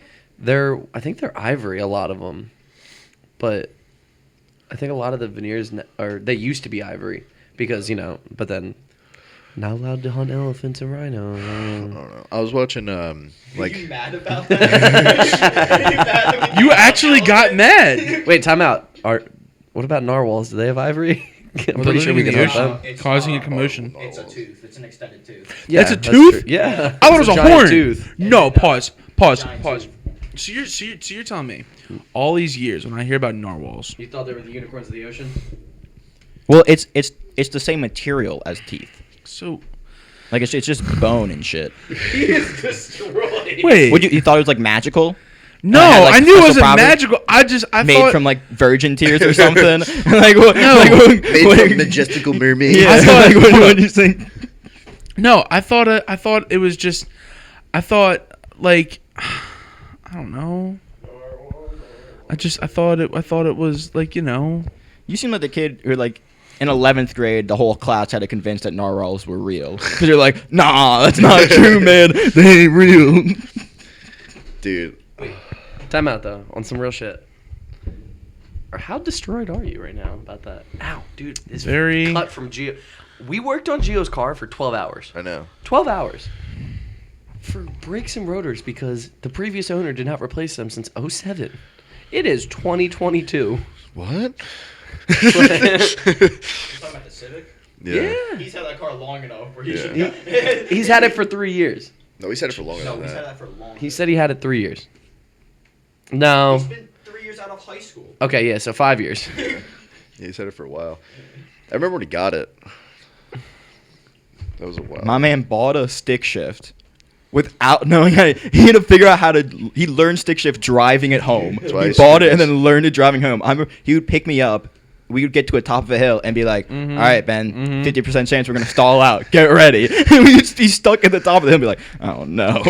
I think they're ivory, a lot of them. But I think a lot of the veneers they used to be ivory because but then not allowed to hunt elephants and I rhino. don't know. I was watching like mad about that? You actually got mad. Wait, time out. What about narwhals? Do they have ivory? I'm Well, they're pretty sure we living can in the hunt ocean. them. Causing a commotion. It's a tooth. It's an extended tooth. Yeah, That's a tooth? true. Yeah. I thought it was It's a giant horn. tooth. No, pause. Giant Pause. So you're telling me, all these years when I hear about narwhals, You thought they were the unicorns of the ocean? Well, it's the same material as teeth. so Like it's just bone and shit. He is destroyed. wait, Would you thought it was like magical? no, had, like, I knew it special wasn't properties? magical. I Made thought from like virgin tears or something. Like what? No. like, what- made what- from majestical mermaid. Yeah, I thought- like, hold what on. do you think? no, I thought it was just, I thought like, I don't know. I thought it was like You seem like the kid who like in 11th grade, the whole class had to convince that narwhals were real. Because you're like, nah, that's not true, man. They ain't real. Dude. Time out though, on some real shit. Or how destroyed are you right now about that? Ow, dude, this Very- cut from Gio. We worked on Gio's car for 12 hours. I know. 12 hours. For brakes and rotors because the previous owner did not replace them since 07. It is 2022. What? Talking about the Civic? Yeah. He's had that car long enough where he should. should He's had it for 3 years. No, we said it for longer than that. that for long. He said he had it 3 years. No. been 3 years out of high school. Okay, yeah, so 5 years. Yeah, he said it for a while. I remember when he got it. That was a while. My man bought a stick shift without knowing how he had to figure out how to. He learned stick shift driving at home. That's why He I bought it and used to then learned it driving home. I remember he would pick me up. We would get to a top of a hill and be like, "All right, Ben, 50% chance we're gonna stall out. Get ready." And we just be stuck at the top of the hill and be like, "Oh no."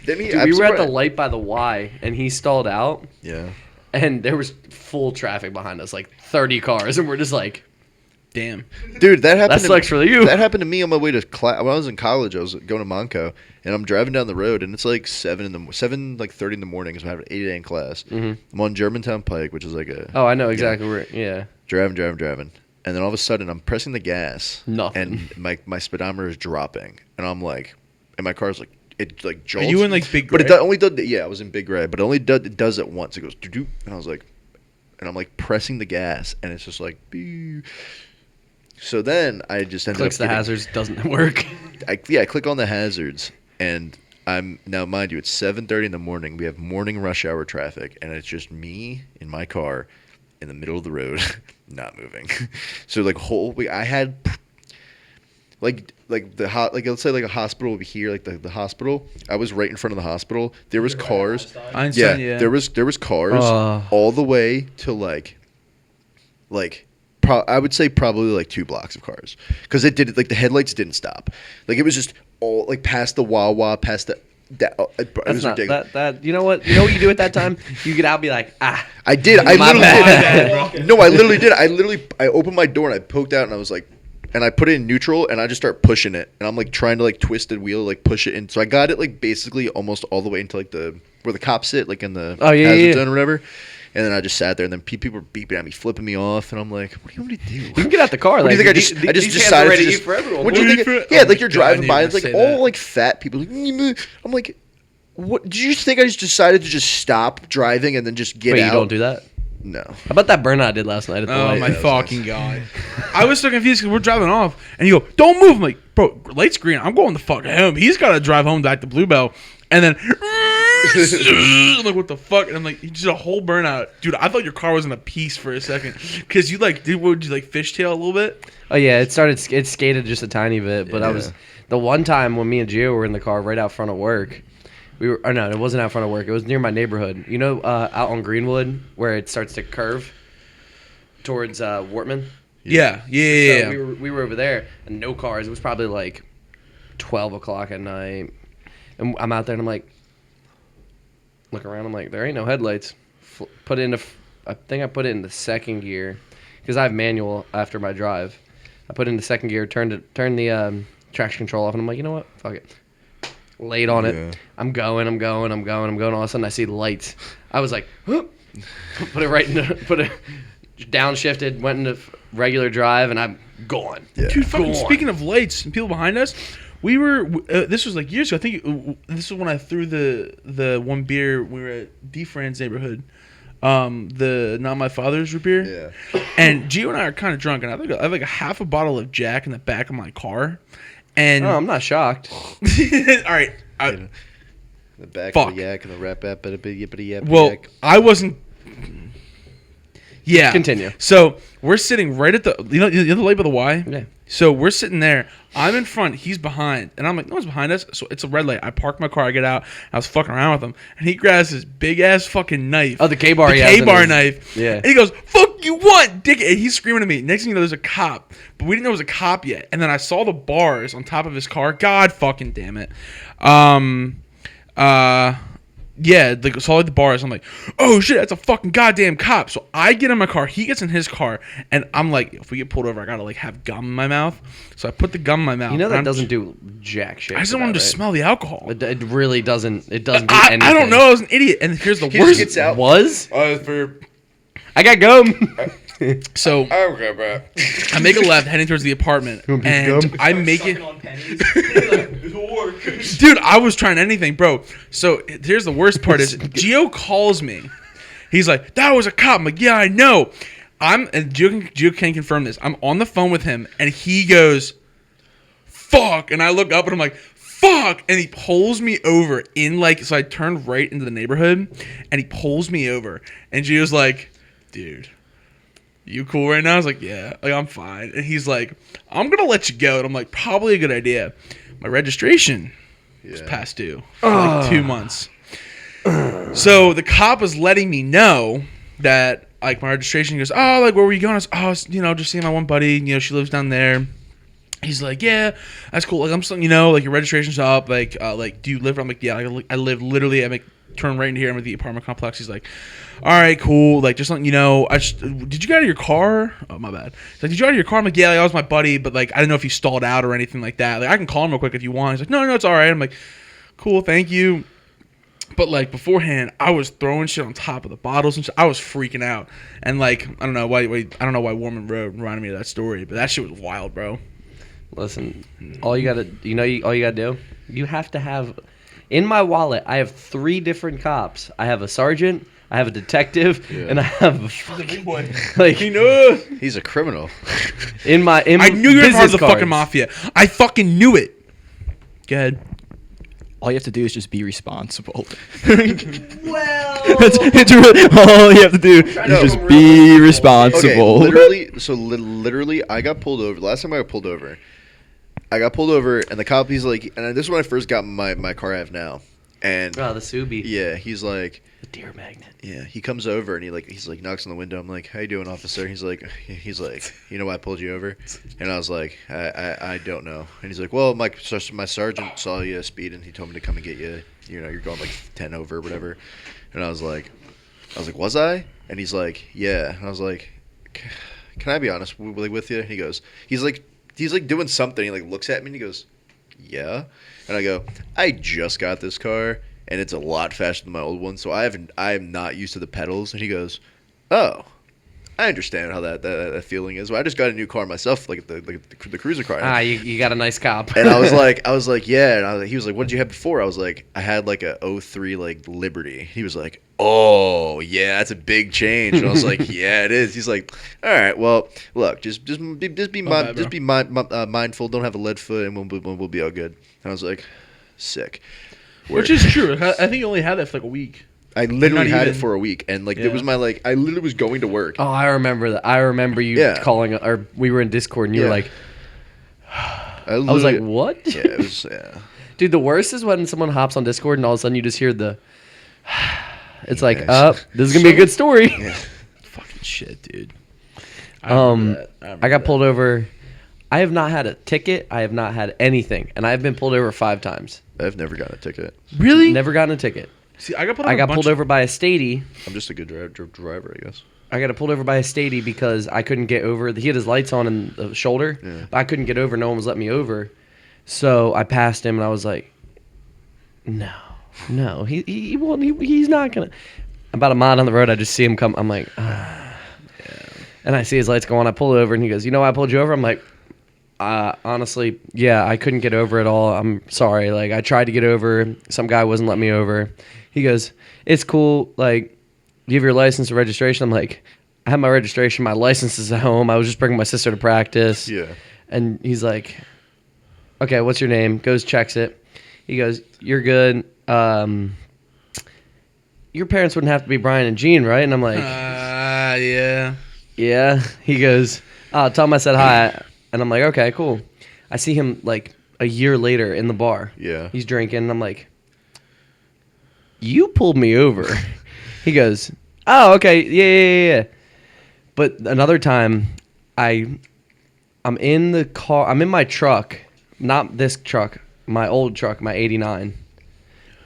Didn't he? Dude, I'm we were at the surprised- light by the Y, and he stalled out, Yeah. and there was full traffic behind us, like 30 cars, and we're just like, damn. Dude, that happened. That sucks for you. That happened to me on my way to class. When I was in college, I was going to Monco, and I'm driving down the road, and it's like 7:30 in the morning because I have an 8 a.m. class. Mhm. I'm on Germantown Pike, which is like a oh, I know exactly where, yeah. driving, and then all of a sudden I'm pressing the gas, Nothing. and my speedometer is dropping, and I'm like, and my car's like it like Are jolts. you in like Big But Gray? it only does. Yeah, I was in Big Red, but it does it once. It goes doo doo, and I was like, and I'm like pressing the gas, and it's just like. Boo. So then I just ended Clicks up the getting- hazards, doesn't work. I click on the hazards, and I'm now, mind you, it's 7:30 in the morning. We have morning rush hour traffic, and it's just me in my car in the middle of the road, not moving. So like I had like let's say like a hospital over here, like the hospital. I was right in front of the hospital. There was cars. Einstein, Yeah, there was cars Oh. all the way to like. I would say probably like 2 blocks of cars because it did like the headlights didn't stop, like it was just all like past the Wawa, past the. It That's was not ridiculous. that. You know what you do at that time? You get out, and be like, ah. I did. I My literally bad. did. No, I literally did. I opened my door and I poked out and I was like, and I put it in neutral and I just start pushing it and I'm like trying to like twist the wheel, like push it in. So I got it like basically almost all the way into like where the cops sit, like in the Oh, yeah, hazard yeah. zone or whatever. And then I just sat there and then people were beeping at me, flipping me off, and I'm like, what do you want me to do? You can get out the car. What do you like, think I just these hands decided are ready to to just eat for everyone. What do you Wait think? for- Yeah, oh like my you're God, I driving knew by, you it's were like gonna say all that. like fat people. Like, I'm like, what? Did you just think I just decided to just stop driving and then just get Wait, out? you don't do that? No. How about that burnout I did last night at the Oh light? my that was fucking god! I was so confused because we're driving off, and you go, "Don't move!" I'm like, "Bro, light's green. I'm going the fuck home." He's got to drive home back to Bluebell, and then I'm like, "What the fuck?" And I'm like, "You just a whole burnout, dude." I thought your car was in a piece for a second because you like did. What would you like fishtail a little bit? Oh yeah, it skated just a tiny bit, but I was Yeah. the one time when me and Gio were in the car right out front of work. No, it wasn't out front of work. It was near my neighborhood. You know, out on Greenwood where it starts to curve towards Wortman. Yeah. So Yeah. we were over there and no cars. It was probably like 12 o'clock at night, and I'm out there and I'm like, look around. I'm like, there ain't no headlights. Put it into, I think I put it in the second gear because I have manual after my drive. I put it in the second gear, turned the traction control off, and I'm like, you know what? Fuck it. Laid on Yeah. it. I'm going. All of a sudden, I see the lights. I was like, put it right into, put it downshifted, went into regular drive, and I'm gone. Yeah. Dude, fucking Go on. speaking of lights and people behind us, we were. This was like years ago. I think this is when I threw the one beer. We were at D. Fran's neighborhood. The Not My Father's root beer. Yeah. And Gio and I are kind of drunk, and I have like a half a bottle of Jack in the back of my car. And Oh, I'm not shocked. all right. The back Fuck. of the yak and the rap app, yippity yap. Well, yak. I wasn't. Yeah. Continue. So we're sitting right at the you know the light by the Y. Yeah. So we're sitting there. I'm in front. He's behind, and I'm like, no one's behind us. So it's a red light. I park my car. I get out. I was fucking around with him, and he grabs his big ass fucking knife. Oh, the K-bar. The he has in K-bar his- knife. Yeah. And he goes, "Fuck you, what, dick?" And he's screaming at me. Next thing you know, there's a cop, but we didn't know it was a cop yet. And then I saw the bars on top of his car. God fucking damn it. Yeah, like saw like the bars. I'm like, oh shit, that's a fucking goddamn cop. So I get in my car, he gets in his car, and I'm like, if we get pulled over, I gotta like have gum in my mouth. So I put the gum in my mouth. You know and that I'm doesn't do jack shit. I just for want him that, to right? smell the alcohol. It really doesn't. It doesn't do I anything. don't know. I was an idiot. And here's the He just worst. gets out. Was For I got gum? So okay, bro. I make a left heading towards the apartment, piece of and gum? I make it. on pennies. Dude, I was trying anything, bro. So here's the worst part is Gio calls me. He's like, that was a cop. I'm like, yeah, I know. And Gio can confirm this. I'm on the phone with him, and he goes, fuck. And I look up, and I'm like, fuck. And he pulls me over in like, so I turned right into the neighborhood, and he pulls me over. And Gio's like, dude, you cool right now? I was like, yeah, like I'm fine. And he's like, I'm gonna let you go. And I'm like, probably a good idea. My registration was past due for like 2 months. So the cop was letting me know that like my registration. He goes, oh, like where were you going? I was, I was, just seeing my one buddy. She lives down there. He's like, yeah, that's cool. Like I'm just, like your registration's up. Like do you live? I'm like, yeah, I live literally. I turn right in here. I'm at the apartment complex. He's like, all right, cool. Like, just letting you know, did you get out of your car? Oh, my bad. He's like, did you get out of your car? I'm like, yeah, that was my buddy, but like, I didn't know if you stalled out or anything like that. Like, I can call him real quick if you want. He's like, no, it's all right. I'm like, cool, thank you. But like beforehand, I was throwing shit on top of the bottles and shit. I was freaking out, and like, I don't know why Warman Road reminded me of that story, but that shit was wild, bro. Listen, all you gotta do, you have to have In my wallet, I have 3 different cops. I have a sergeant, I have a detective, Yeah. and I have a fucking boy. like He knows. He's a criminal. in I knew you were part of the business fucking cards. mafia. I fucking knew it. Go ahead. All you have to do is just be responsible. Well, it's really, all you have to do is to just be be Okay, responsible. literally, I got pulled over. Last time I got pulled over, and the cop, he's like, and this is when I first got my car I have now, and oh, the Subi, yeah, he's like, the deer magnet. yeah, he comes over and he's like knocks on the window. I'm like, how you doing, officer? He's like, you know why I pulled you over? And I was like, I don't know. And he's like, well, my sergeant saw you speeding. He told me to come and get you. You know, you're going like 10 over or whatever. And I was like, was I? And he's like, yeah. And I was like, can I be honest with you? And he goes, he's like doing something. He like looks at me and he goes, yeah. And I go, I just got this car and it's a lot faster than my old one, so I am not used to the pedals. And he goes, oh, I understand how that feeling is. Well, I just got a new car myself, like the cruiser car. Ah, you got a nice cop. And I was like, yeah. And he was like, what did you have before? I was like, I had like a 03 like Liberty. He was like, oh yeah, that's a big change. And I was like, yeah, it is. He's like, all right, well, look, just be mindful. Don't have a lead foot, and we'll be all good. And I was like, sick. Which is true. I think you only had that for like a week. I literally Not had it even. for a week, and like Yeah. it was my like I literally was going to work. Oh, I remember that. I remember you Yeah. calling, or we were in Discord, and you were Yeah. like, I I was like, literally- what? Yeah, it was. Yeah. Dude, the worst is when someone hops on Discord and all of a sudden you just hear the. It's like, Yes. this is gonna be a good story. Fucking shit, dude. I got pulled over. I have not had a ticket. I have not had anything, and I've been pulled over 5 times. I've never gotten a ticket. Really? Never gotten a ticket. See, I got pulled I over. got pulled over by a statey. I'm just a good driver, I guess. I got pulled over by a statey because I couldn't get over. He had his lights on in the shoulder, Yeah. but I couldn't get over. No one was letting me over, so I passed him, and I was like, "No, he won't. He's not gonna." About a mile down the road, I just see him come. I'm like, and I see his lights go on. I pull over, and he goes, "You know why I pulled you over?" I'm like, honestly, yeah, I couldn't get over at all. I'm sorry. Like, I tried to get over. Some guy wasn't letting me over. He goes, it's cool. Like, do you have your license or registration? I'm like, I have my registration. My license is at home. I was just bringing my sister to practice. Yeah. And he's like, okay, what's your name? Goes, checks it. He goes, you're good. Your parents wouldn't have to be Brian and Gene, right? And I'm like, yeah. yeah. He goes, tell him I said hi. And I'm like, okay, cool. I see him like a year later in the bar. Yeah. He's drinking. And I'm like, you pulled me over. He goes, oh, okay. Yeah. But another time, I'm in the car. I'm in my truck. Not this truck. My old truck, my 89.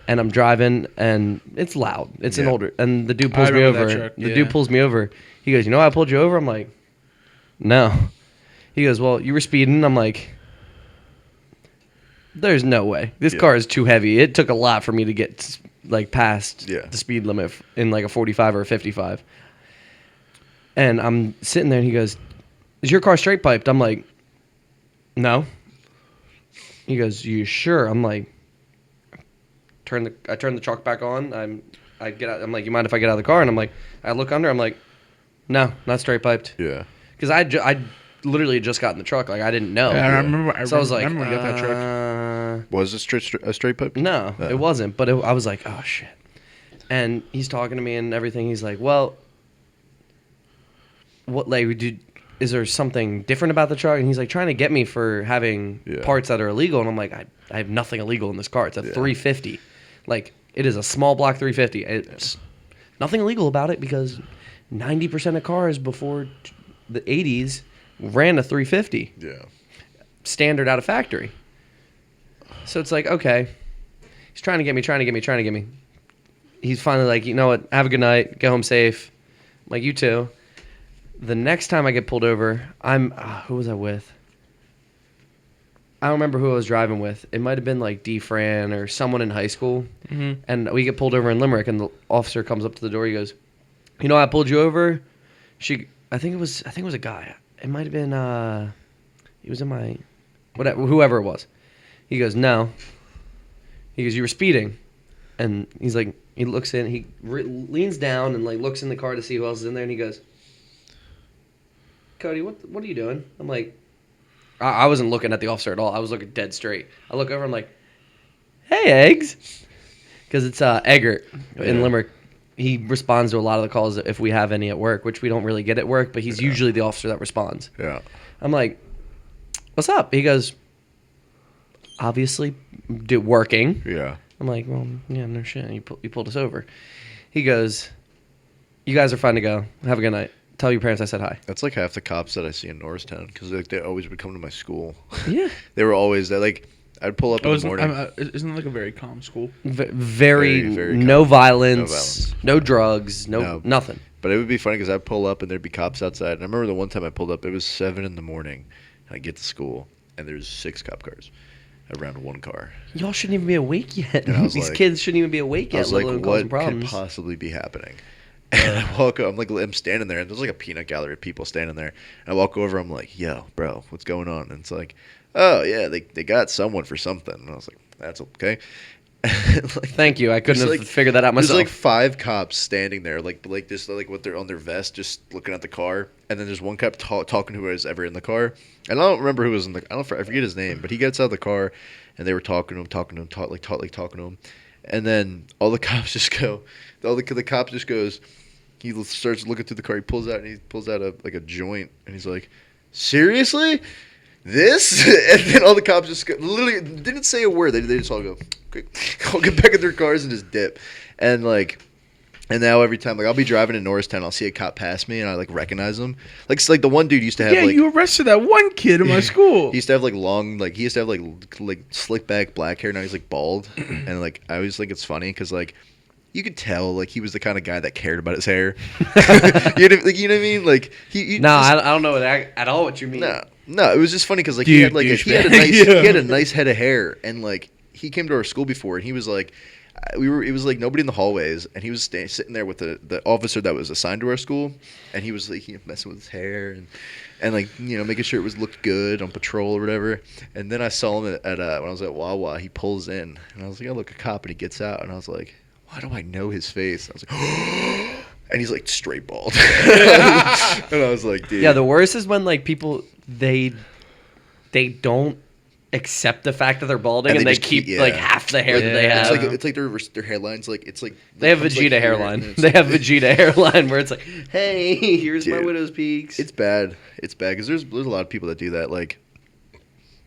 And I'm driving, and it's loud. It's an Yeah. older. And the dude pulls I me remember over. that truck, The yeah. dude pulls me over. He goes, you know why I pulled you over? I'm like, no. He goes, well, you were speeding. I'm like, there's no way. This Yeah. car is too heavy. It took a lot for me to get like past Yeah. the speed limit in like a 45 or a 55. And I'm sitting there, and he goes, is your car straight piped? I'm like, no. He goes, you sure? I'm like, I turn the truck back on. I get out. I'm like, you mind if I get out of the car? And I'm like, I look under. I'm like, no, not straight piped. Yeah. Because I literally just got in the truck. Like, I didn't know. Yeah, I remember. So I was like, when you got that truck. Was it a straight pipe? No, Oh. it wasn't. But I was like, oh, shit. And he's talking to me and everything. He's like, well, what, like, is there something different about the truck? And he's like trying to get me for having Yeah. parts that are illegal. And I'm like, I have nothing illegal in this car. It's a Yeah. 350. Like, it is a small block 350. It's nothing illegal about it because 90% of cars before the 80s ran a 350 Yeah. standard out of factory. So it's like, okay, he's trying to get me. He's finally like, you know what? Have a good night. Get home safe. I'm like, you too. The next time I get pulled over, who was I with? I don't remember who I was driving with. It might have been like D. Fran or someone in high school. Mm-hmm. And we get pulled over in Limerick, and the officer comes up to the door. He goes, you know, I pulled you over. I think it was a guy. It might have been. He was in my, whatever, whoever it was. He goes, no. He goes, "You were speeding," and he's like, he looks in, he leans down and like looks in the car to see who else is in there, and he goes, "Cody, what are you doing?" I'm like, I wasn't looking at the officer at all. I was looking dead straight. I look over, I'm like, "Hey, Eggs," because it's Eggert in Limerick. He responds to a lot of the calls if we have any at work, which we don't really get at work, but he's usually the officer that responds. Yeah. I'm like, "What's up?" He goes, "Obviously, working." Yeah. I'm like, "Well, yeah, no shit. You pulled us over." He goes, "You guys are fine to go. Have a good night. Tell your parents I said hi." That's like half the cops that I see in Norristown because like, they always would come to my school. Yeah. They were always there. Like I'd pull up in the morning. Isn't it like a very calm school? Very, Very no calm. violence, no drugs, No. nothing. But it would be funny because I'd pull up and there'd be cops outside. And I remember the one time I pulled up, it was 7 in the morning. And I get to school and there's 6 cop cars around one car. Y'all shouldn't even be awake yet. And I was These like- kids shouldn't even be awake I yet, was let like, alone what causing could problems. possibly be happening? And I walk up, I'm standing there, and there's like a peanut gallery of people standing there. And I walk over, I'm like, "Yo, bro, what's going on?" And it's like, "Oh yeah, they got someone for something." And I was like, "That's okay." Like, Thank you. I couldn't have there's figured that out myself. There's like 5 cops standing there, like this, like what they're on their vest, just looking at the car. And then there's one cop talking to who was ever in the car. And I don't remember who was in the. I forget his name, but he gets out of the car, and they were talking to him, talking to him. And then all the cops just go. The cop just goes. He starts looking through the car. He pulls out a joint, and he's like, "Seriously, this?" And then all the cops just literally didn't say a word. They just all go, "Okay, I'll get back in their cars and just dip." And like, and now every time, like I'll be driving in Norristown, I'll see a cop pass me, and I like recognize him. Like it's like the one dude used to have Yeah, like you arrested that one kid in my school. he used to have like long, like he used to have like slick back black hair. Now he's like bald, and like I always think it's funny because like. You could tell, like, he was the kind of guy that cared about his hair. You know what I mean? Like, No, I don't know at all what you mean. No, it was just funny because, like, Dude, he had a nice head of hair, and like, he came to our school before, and he was like, it was like nobody in the hallways, and he was sitting there with the officer that was assigned to our school, and he was like messing with his hair and like making sure it looked good on patrol or whatever. And then I saw him at when I was at Wawa. He pulls in, and I was like, "I look a cop," and he gets out, and I was like, "Why do I know his face?" I was like, and he's like straight bald. And I was like, "Dude." Yeah, the worst is when like people they don't accept the fact that they're balding and they just keep yeah. like half the hair that they have. It's like their hairline's like it's like They have it comes, like, Vegeta here, hairline. and it's They like have this. Vegeta hairline where it's like, "Hey, here's my Dude, widow's peaks." It's bad. It's bad because there's a lot of people that do that. Like,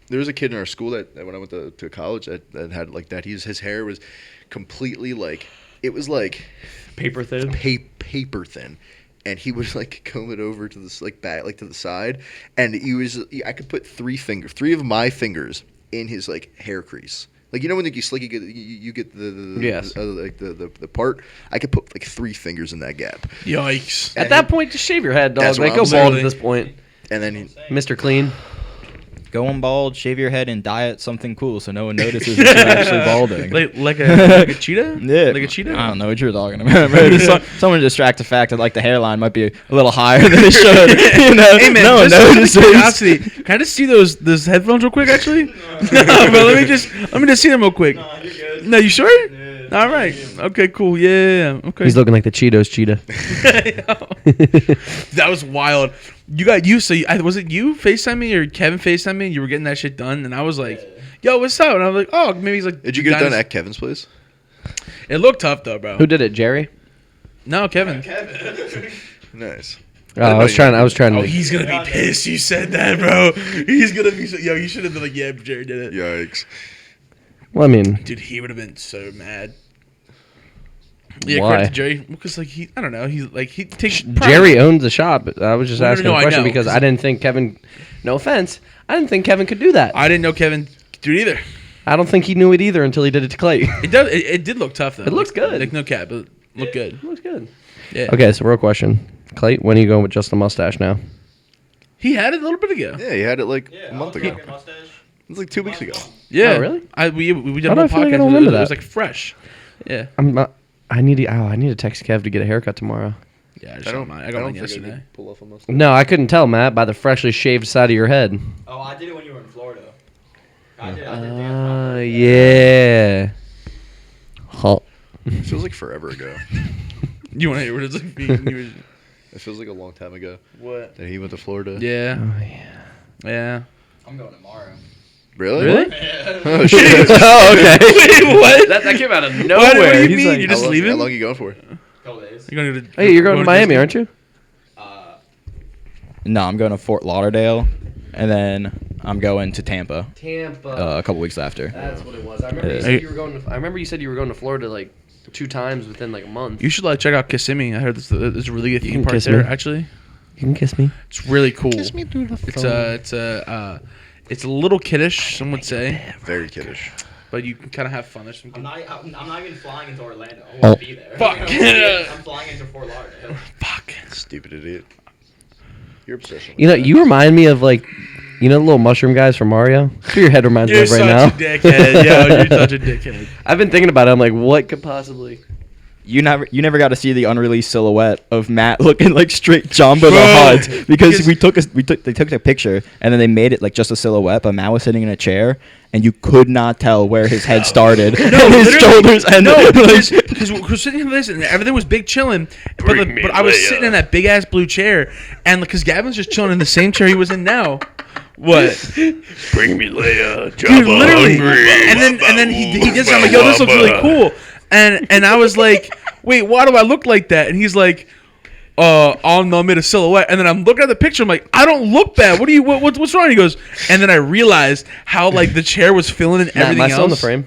there was a kid in our school that when I went to college that had like that. His hair was completely like it was like paper thin. paper thin, and he would like comb it over to this like back like to the side, and I could put 3 of my fingers in his like hair crease. Like when like you get the Yes. like the part. I could put like 3 fingers in that gap, Yikes. At that point, just shave your head, dog. That's what Like go I'm bald saying. at this point, and then Mr. Clean. Going bald, shave your head, and dye it something cool so no one notices that you're actually balding. Like a cheetah? Yeah, Like a cheetah? I don't know what you're talking about. Bro. Just someone to distract the fact that like the hairline might be a little higher than it should. Hey man, no one just out of notices. curiosity, can I just see those headphones real quick? Actually, no, but let me just see them real quick. No, you sure? Yeah. All right. Okay. Cool. Yeah. Okay. He's looking like the Cheetos cheetah. That was wild. Was it you FaceTime me or Kevin FaceTime me? And you were getting that shit done, and I was like, "Yo, what's up?" And I was like, "Oh, maybe he's like." did you get it done at Kevin's place? It looked tough though, bro. Who did it, Jerry? No, Kevin. Nice. I was trying Oh, to. he's gonna be pissed. You said that, bro. He's gonna be. Yo, you should have been like, "Yeah, Jerry did it." Yikes. Well, I mean, Dude, he would have been so mad. Yeah, Why? credit to Jerry because like he, I don't know, he takes pride. Jerry owns the shop. But I was just asking no, a I question know, because 'cause- I didn't think Kevin. No offense, I didn't think Kevin could do that. I didn't know Kevin could do it either. I don't think he knew it either until he did it to Clay. It does. It did look tough though. It looks good. Like no cap, but it looked good. Looks good. Yeah. Okay, so real question, Clay, when are you going with just a mustache now? He had it a little bit ago. Yeah, he had it like a month ago. It was like 2 weeks ago. Yeah. Oh, really? We did Why a do I whole feel like I podcast. don't remember It was that? like fresh. Yeah. I'm not. I need to text Kev to get a haircut tomorrow. Yeah. I don't. I I got don't mine think I yesterday. could pull off a mustache. No, I couldn't tell, Matt, by the freshly shaved side of your head. Oh, I did it when you were in Florida. I did Yeah. It feels like forever ago. You want to hear what it's like being? It feels like a long time ago What? that he went to Florida. Yeah. Oh, yeah. Yeah. I'm going tomorrow. Really? Really? Oh shit. Oh, okay. Wait, what? That came out of What nowhere. do you He's mean? like, You're just How leaving? long are you going for? Couple days. You're going to hey, you're going to Miami, Disney? aren't you? No, I'm going to Fort Lauderdale, and then I'm going to Tampa Tampa. a couple weeks after. That's what it was. I remember you Yeah. said you were going. I remember you said you were going to Florida like 2 times within like a month. You should check out Kissimmee. I heard there's a really good You theme can park kiss there. me. Actually, You can kiss me. it's really cool. Kiss me through the It's a little kiddish, some would say, Very kiddish. but you can kind of have fun. There's some I'm not even flying into Orlando. I Oh. won't be there. Fuck. I'm flying into Fort Lauderdale. fuck. Stupid idiot. Your obsession. You know, you remind me of like, you know, the little mushroom guys from Mario. That's what your head reminds me You're of right such now. a dickhead. Yo, you're such a dickhead. I've been thinking about it. I'm like, what could possibly? You never got to see the unreleased silhouette of Matt looking like straight Jamba the Bro, Hutt because because- they took a picture and then they made it like just a silhouette, but Matt was sitting in a chair and you could not tell where his head started and his literally- shoulders ended. No, Like- because we're sitting here listening, and everything was big chilling, but I was sitting in that big ass blue chair, and because Gavin's just chilling in the same chair he was in now. What? Bring me Leia. Dude, literally. And then he did something like, yo, this looks really cool. And I was like, wait, why do I look like that? And he's like, I made a silhouette. And then I'm looking at the picture. I'm like, I don't look bad. What's wrong? He goes, and then I realized how like the chair was filling in Matt, everything am I still in the else. frame?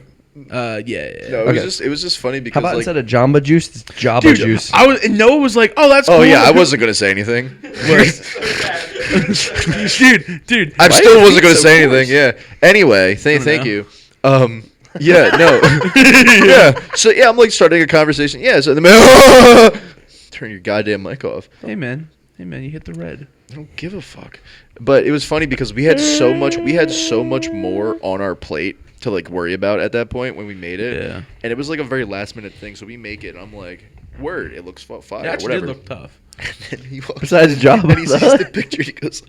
Yeah. No, Okay. it was just funny How because about like, instead of Jamba Juice, it's Jabba Dude, Juice? and Noah was like, oh, that's cool. oh yeah, I wasn't gonna say anything. dude. I Why still do you wasn't think gonna so say forced? anything. Yeah. Anyway, don't thank know. you. Yeah, no. Yeah. So yeah, I'm like starting a conversation. Yeah. So the man, turn your goddamn mic off. Hey man, you hit the red. I don't give a fuck. But it was funny because we had so much more on our plate to like worry about at that point when we made it. Yeah. And it was like a very last minute thing. So we make it. And I'm like, word, it looks fire. It actually whatever. did look tough. And then he walks Besides Jabba and he the sees Hutt. the picture. He goes,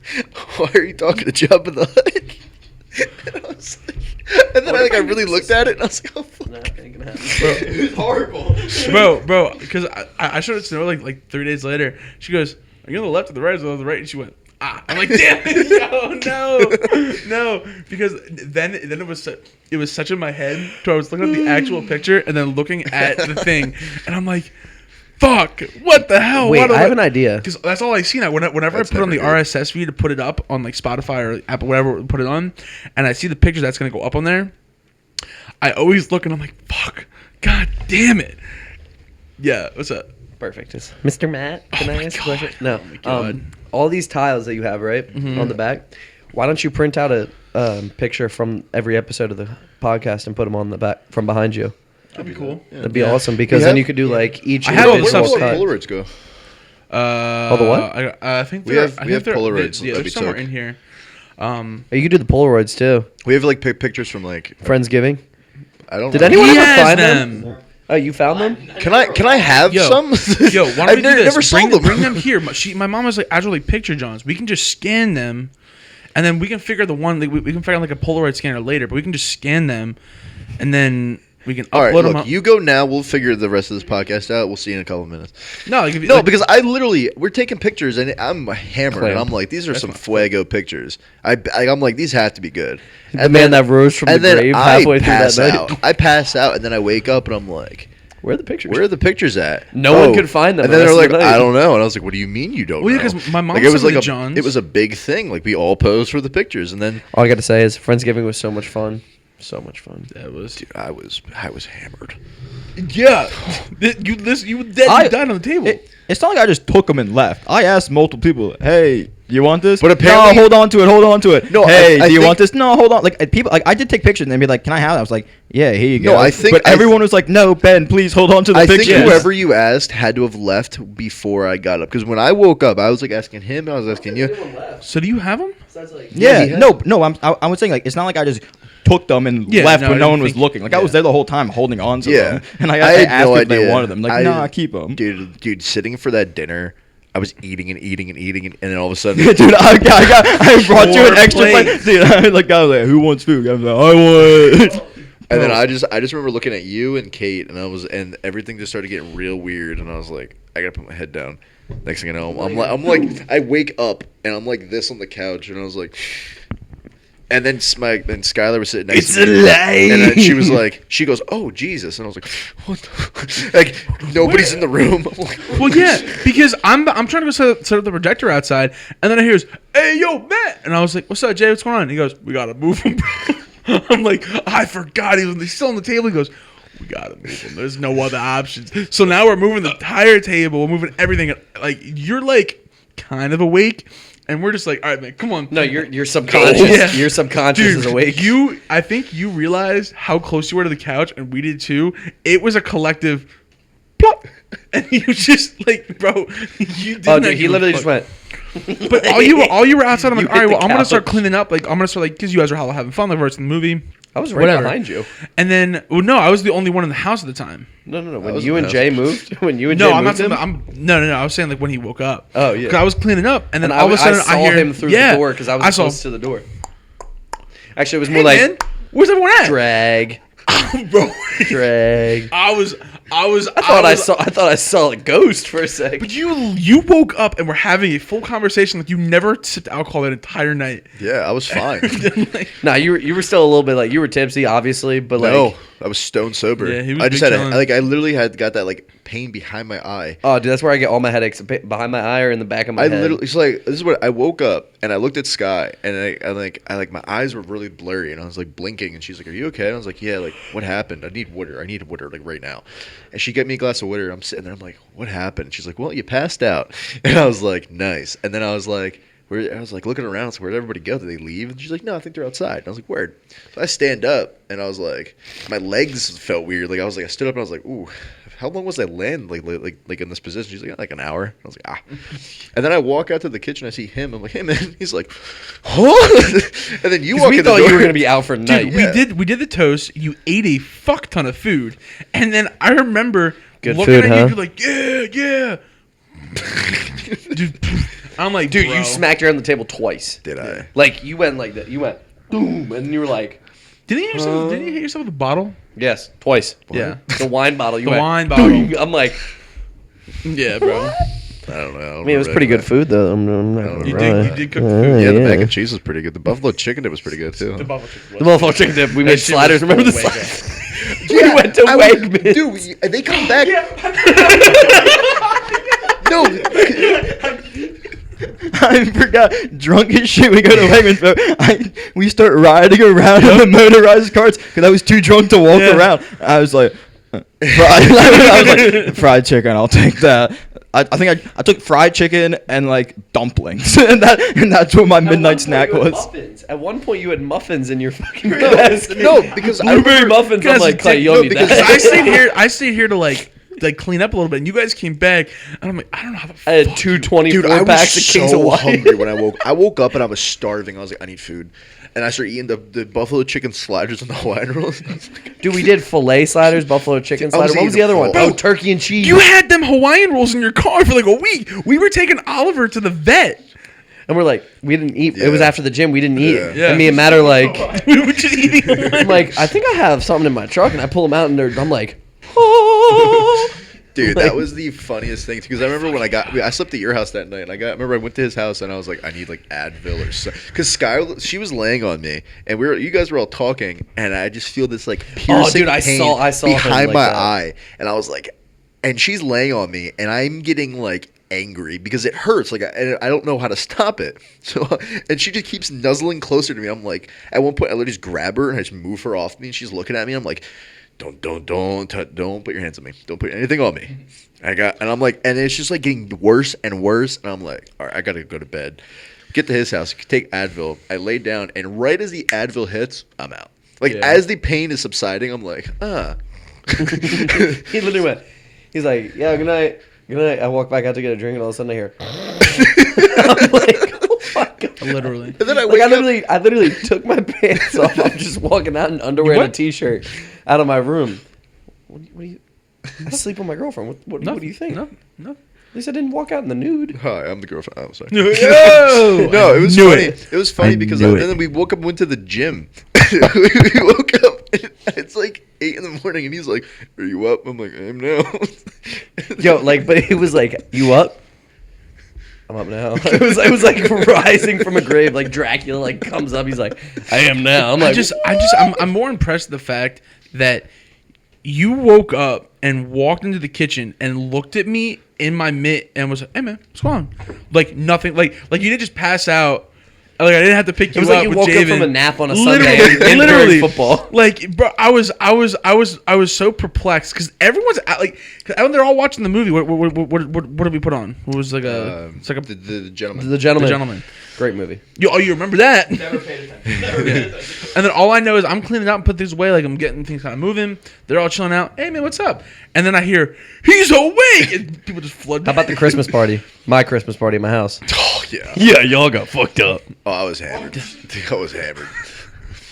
"Why are you talking to Jabba the Hutt?" And I was like, and then I really looked at it and I was like, "Oh fuck." it was horrible. bro, because I showed it to Noah like 3 days later. She goes, "Are you on the left or the right or on the right?" And she went, "Ah." I'm like, "Damn it, yo, no," because then it was such in my head. So I was looking at the actual picture and then looking at the thing, and I'm like, "Fuck, what the hell?" Wait, I have an idea. Because that's all I see now. Whenever I That's put it on the never good. RSS feed to put it up on like Spotify or Apple, whatever, put it on, and I see the picture that's gonna go up on there, I always look and I'm like, "Fuck, god damn it." Yeah, what's up? Perfect. Mr. Matt, can I ask a question? No. my God. All these tiles that you have, right, on the back, why don't you print out a picture from every episode of the podcast and put them on the back from behind you? That'd be cool. That'd be awesome because then you could do like each I have all the individual stuff Where saved. do cut. Polaroids go? Oh, the what? I think We they're- have- I we think have they're- Polaroids Yeah, that they're we somewhere took. in here. You could do the Polaroids too. We have like pictures from like Friendsgiving. I don't. Did know. anyone He ever has find them? Oh, you found them? Can I have Yo, some? Yo, why don't I've we do this? never saw bring, them. bring them here. My mom has like actually picture Johns. We can just scan them, and then we can figure the one. Like, we can figure out like a Polaroid scanner later, but we can just scan them, and then we can All right, upload them. look, you go now. We'll figure the rest of this podcast out. We'll see you in a couple of minutes. No, like, if you, No, like, because we're taking pictures and I'm hammered and I'm like, these are some fuego pictures. I'm like, these have to be good. The man that rose from and the then grave I halfway through that pass night. out. I pass out and then I wake up and I'm like, Where are the pictures? where are the pictures at? No one could find them And the then they're rest like, of the night. I don't know. And I was like, what do you mean you don't Well, yeah, know? 'cause my mom like, it was sent me like the Johns. it was a big thing. Like we all posed for the pictures and then All I got to say is Friendsgiving was so much fun. So much fun. that was. I was hammered. Yeah, you died on the table. It's not like I just took them and left. I asked multiple people, "Hey, you want this?" But apparently- no, hold on to it. No, hey, I do you think- want this? No, hold on. Like people, like I did take pictures and they'd be like, "Can I have it?" I was like, "Yeah, here you go." No, I think- but I everyone was like, "No, Ben, please hold on to the I pictures." think whoever you asked had to have left before I got up. Because when I woke up, I was like asking him, I was asking you. So do you have them? Yeah, he had no. I was saying like it's not like I just took them and Yeah, left no, when I no didn't one was think- looking. Like I was yeah. there the whole time holding on to Yeah, them, and I had asked no if they idea. wanted them. Like, nah, keep them. Dude, sitting for that dinner, I was eating and eating and eating, and then all of a sudden, Dude, I brought you an Four extra plates. plate. Dude, I was like, who wants food? I was like, I want. And then Bro. I just remember looking at you and Kate, and everything just started getting real weird, and I was like, I gotta put my head down. Next thing I know, I'm like, I wake up and I'm like this on the couch, and I was like, and then Skylar was sitting next to me, and then she goes, oh Jesus, and I was like, what? Like nobody's in the room. I'm like, Well, yeah, because I'm trying to go set up the projector outside, and then I hear, "Hey, yo, Matt," and I was like, "What's up, Jay? What's going on?" And he goes, "We gotta move him." Bro. I'm like, I forgot he's still on the table. He goes, "We gotta move him. There's no other options." So now we're moving the entire table. We're moving everything. Like you're like kind of awake, and we're just like, "All right, man, come on." No, your subconscious. Yeah. Your subconscious is awake. I think you realized how close you were to the couch, and we did too. It was a collective plop. And you just like, bro, you did Oh, not dude, he give a literally fuck. just went. But all you were outside. I'm You like, all right, hit well, the I'm gonna start couch. cleaning up. Like, I'm gonna start like, because you guys are having fun, like we're watching the movie. I was right Whatever. behind you. And then, well, no, I was the only one in the house at the time. No. When was you in and the Jay house. moved, when you and No, Jay I'm not moved saying. him, No. I was saying like when he woke up. Oh, yeah. 'Cause I was cleaning up, and then and all of a sudden I saw I hear him through the door because I was close to the door. Actually, it was more Hey, like man, where's everyone at? drag, Bro, drag. I thought I saw a ghost for a second. But you woke up and were having a full conversation like you never sipped alcohol that entire night. yeah, I was fine. Like, Nah, you were still a little bit like you were tipsy, obviously, but like No, I was stone sober. Yeah, he was I just big had chillin'. I literally got that like pain behind my eye. oh, dude, that's where I get all my headaches behind my eye or in the back of my I head. literally, it's like this is what I woke up and I looked at Sky and I my eyes were really blurry and I was like blinking and she's like, "Are you okay?" And I was like, "Yeah." Like, what happened? I need water like right now. And she get me a glass of water. I'm sitting there. I'm like, "What happened?" She's like, "Well, you passed out." And I was like, "Nice." And then I was like, looking around. So where'd everybody go? Did they leave? And she's like, "No, I think they're outside." And I was like, "Word." So I stand up and I was like, my legs felt weird. Like I stood up and I was like, "Ooh." How long was I laying like in this position? She's like, an hour. I was like, ah. And then I walk out to the kitchen. I see him. I'm like, hey man. He's like, huh? And then you walk we in the thought door. you were gonna be out for the night. Dude, Yeah. we did the toast. You ate a fuck ton of food, and then I remember Good looking food, at huh? you, you're like, yeah. Dude, I'm like, Dude, bro. you smacked her on the table twice. Did I? Like you went like that. You went boom, and you were like, Didn't you hit yourself with a bottle? yes, twice. Yeah. The wine bottle. You The went, wine bottle. boom. I'm like, Yeah, bro. I don't know. I mean, it was pretty good food though. I'm not gonna You lie. did cook the food. Yeah, the mac and cheese was pretty good. The buffalo chicken dip was pretty good too. The buffalo chicken. The motherfucker chicken dip. We made shit sliders. was Remember the way sliders? We went to Wegmans. Dude, they come back. No, I forgot. Drunk as shit. We go to Wegmans, bro. We start riding around in the motorized carts because I was too drunk to walk Yeah. around. I was like, I was like, fried chicken. I'll take that. I think I took fried chicken and like dumplings, and that's what my midnight snack was. Muffins. At one point, you had muffins in your fucking basket. no, because I Blueberry remember, muffins. I'm Guys, like, Clay, you no, owe me because that. I stayed here to like clean up a little bit, and you guys came back, and I'm like, I don't know how the I had fuck two you- 24 dude, I packs was of Kings so of Wine. hungry when I woke. I woke up and I was starving. I was like, I need food, and I started eating the buffalo chicken sliders and the Hawaiian rolls. Dude, we did filet sliders, buffalo chicken I was slider. What was the eating other one? full. Oh, turkey and cheese. You had them Hawaiian rolls in your car for like a week. We were taking Oliver to the vet. And we're like, we didn't eat. It was Yeah. after the gym. We didn't eat. Yeah. And me and Matt are like, We were just eating Hawaiian. I'm like, I think I have something in my truck. And I pull them out and I'm like, oh. Dude, Like- that was the funniest thing because I remember when I slept at your house that night, and I remember I went to his house and I was like, I need like Advil or something because Sky, she was laying on me and you guys were all talking, and I just feel this like piercing dude, I pain saw him behind like my that. eye, and I was like, and she's laying on me, and I'm getting like angry because it hurts, like I don't know how to stop it. So, and she just keeps nuzzling closer to me. I'm like, at one point I literally just grab her and I just move her off me, and she's looking at me. I'm like, don't put your hands on me. Don't put anything on me. And I'm like, and it's just like getting worse and worse. And I'm like, all right, I gotta go to bed. Get to his house, take Advil. I lay down, and right as the Advil hits, I'm out. Like as the pain is subsiding, I'm like, He literally went, he's like, yeah, good night. Good night. I walk back out to get a drink, and all of a sudden I hear, I'm like, oh my God. Literally. And then I Like wake I up. literally took my pants off. I'm just walking out in underwear and a t-shirt out of my room. What do you? I sleep with my girlfriend. What do you think? No. At least I didn't walk out in the nude. Hi, I'm the girlfriend. Oh, sorry. No. No, it was Knew funny. it. It was funny because knew and it. then we woke up and went to the gym. We woke up It's like 8 in the morning, and he's like, "Are you up?" I'm like, "I am now." Yo, like, but it was like, you up? I'm up now. It was like rising from a grave, like Dracula, like comes up. He's like, I am now. I'm like, I'm more impressed with the fact that you woke up and walked into the kitchen and looked at me in my mitt and was like, "Hey man, what's going on?" Like nothing. Like you didn't just pass out. Like I didn't have to pick you it was up like you with woke Javen. up from a nap on a Literally, Sunday and literally during football. Like, bro, I was so perplexed because everyone's like, they're all watching the movie. What did we put on? What was like a? It's like a the gentleman. The Gentleman. The Gentleman. Great movie. You remember that? Never paid attention. Never paid attention. And then all I know is I'm cleaning out and put things away. Like I'm getting things kind of moving. They're all chilling out. Hey man, what's up? And then I hear he's awake, and people just flood. How about the Christmas party? My Christmas party at my house. Oh yeah. Yeah, y'all got fucked up. Oh, I was hammered. I was hammered.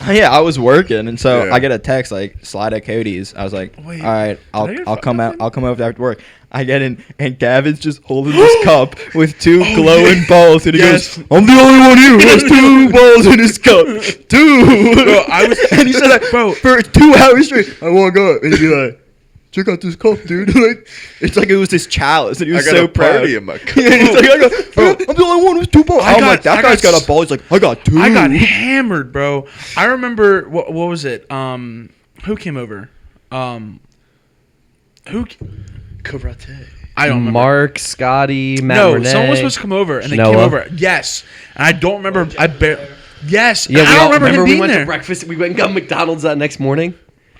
Yeah, I was working, and so Yeah. I get a text like, "Slide at Cody's." I was like, Wait, "All right, did I get I'll fucked come up out. I'll come over after work." I get in, and Gavin's just holding this cup with two Oh, glowing yeah. balls, and he Yes. goes, "I'm the only one here who has two balls in his cup, two." Bro, I was- and he said that Bro. for 2 hours straight. I walk up, and he'd be like, "Check out this cup, dude!" Like, it's like it was this chalice, and he I was got so a proud. party in my cup. Yeah, he's like, I'm the only one with two balls. I I'm got- like, that I guy's got got a ball. He's like, I got two. I got hammered, bro. I remember what was it? Who came over? Who? Karate. I don't remember. Mark, Scotty, Matt No, Renee. someone was supposed to come over, and they came Noah. over. Yes, and I don't remember. Yes, Yeah, I don't remember him we being went there. to breakfast. We went and got McDonald's that next morning.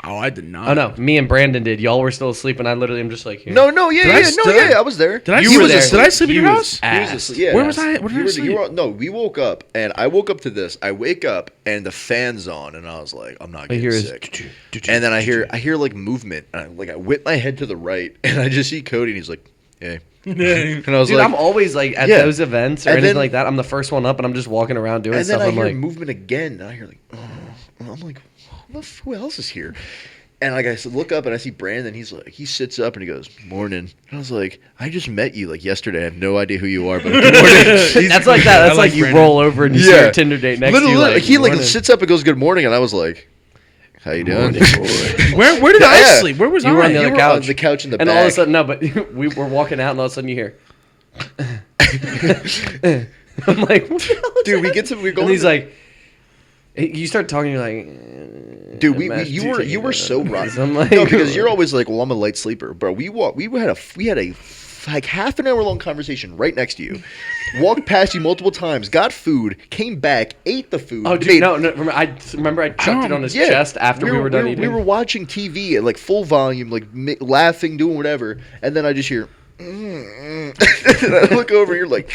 Oh, I did not. Oh no, me and Brandon did. Y'all were still asleep, and I literally am just like, here. No, Did I still- I was there. Did I? You sleep- were there. Did I sleep at He your was house? ass. He was asleep. Yeah. Where was I? Where did I You were, sleep? no, we woke up, and I woke up to this. I wake up, and the fan's on, and I was like, I'm not I getting hear is- sick. And then I hear like movement, and I whip my head to the right, and I just see Cody, and he's like, "Hey." And I was Dude, like, I'm always like at Yeah. those events or And anything then- like that. I'm the first one up, and I'm just walking around doing and then stuff. I I'm hear like, movement again, and I hear like, oh. And I'm like, who else is here? And like I look up and I see Brandon. He's like, he sits up and he goes, "Morning." And I was like, I just met you like yesterday. I have no idea who you are, but good morning. that's like that. I That's like like you Brandon. roll over and you see Yeah. your Tinder date next to you. Literally, Like, he like morning. sits up and goes, "Good morning," and I was like, "How you doing?" Where did I Yeah. sleep? Where was You I? were on the You other were couch. on the couch in the and back. all of a sudden, no, but we were walking out, and all of a sudden you hear. I'm like, what the hell is Dude, we that? get to we're going. And he's to- like, you start talking, you're like, Dude, Matt, you were so rotten. I'm like, No, because you're always like, well, I'm a light sleeper, bro. We had a like half an hour long conversation right next to you. Walked past you multiple times, got food, came back, ate the food. Oh, dude, made- no, remember I chucked it on his Yeah, chest after we were done eating. We were watching TV at like full volume, like laughing, doing whatever, and then I just hear, and I look over, and you're like,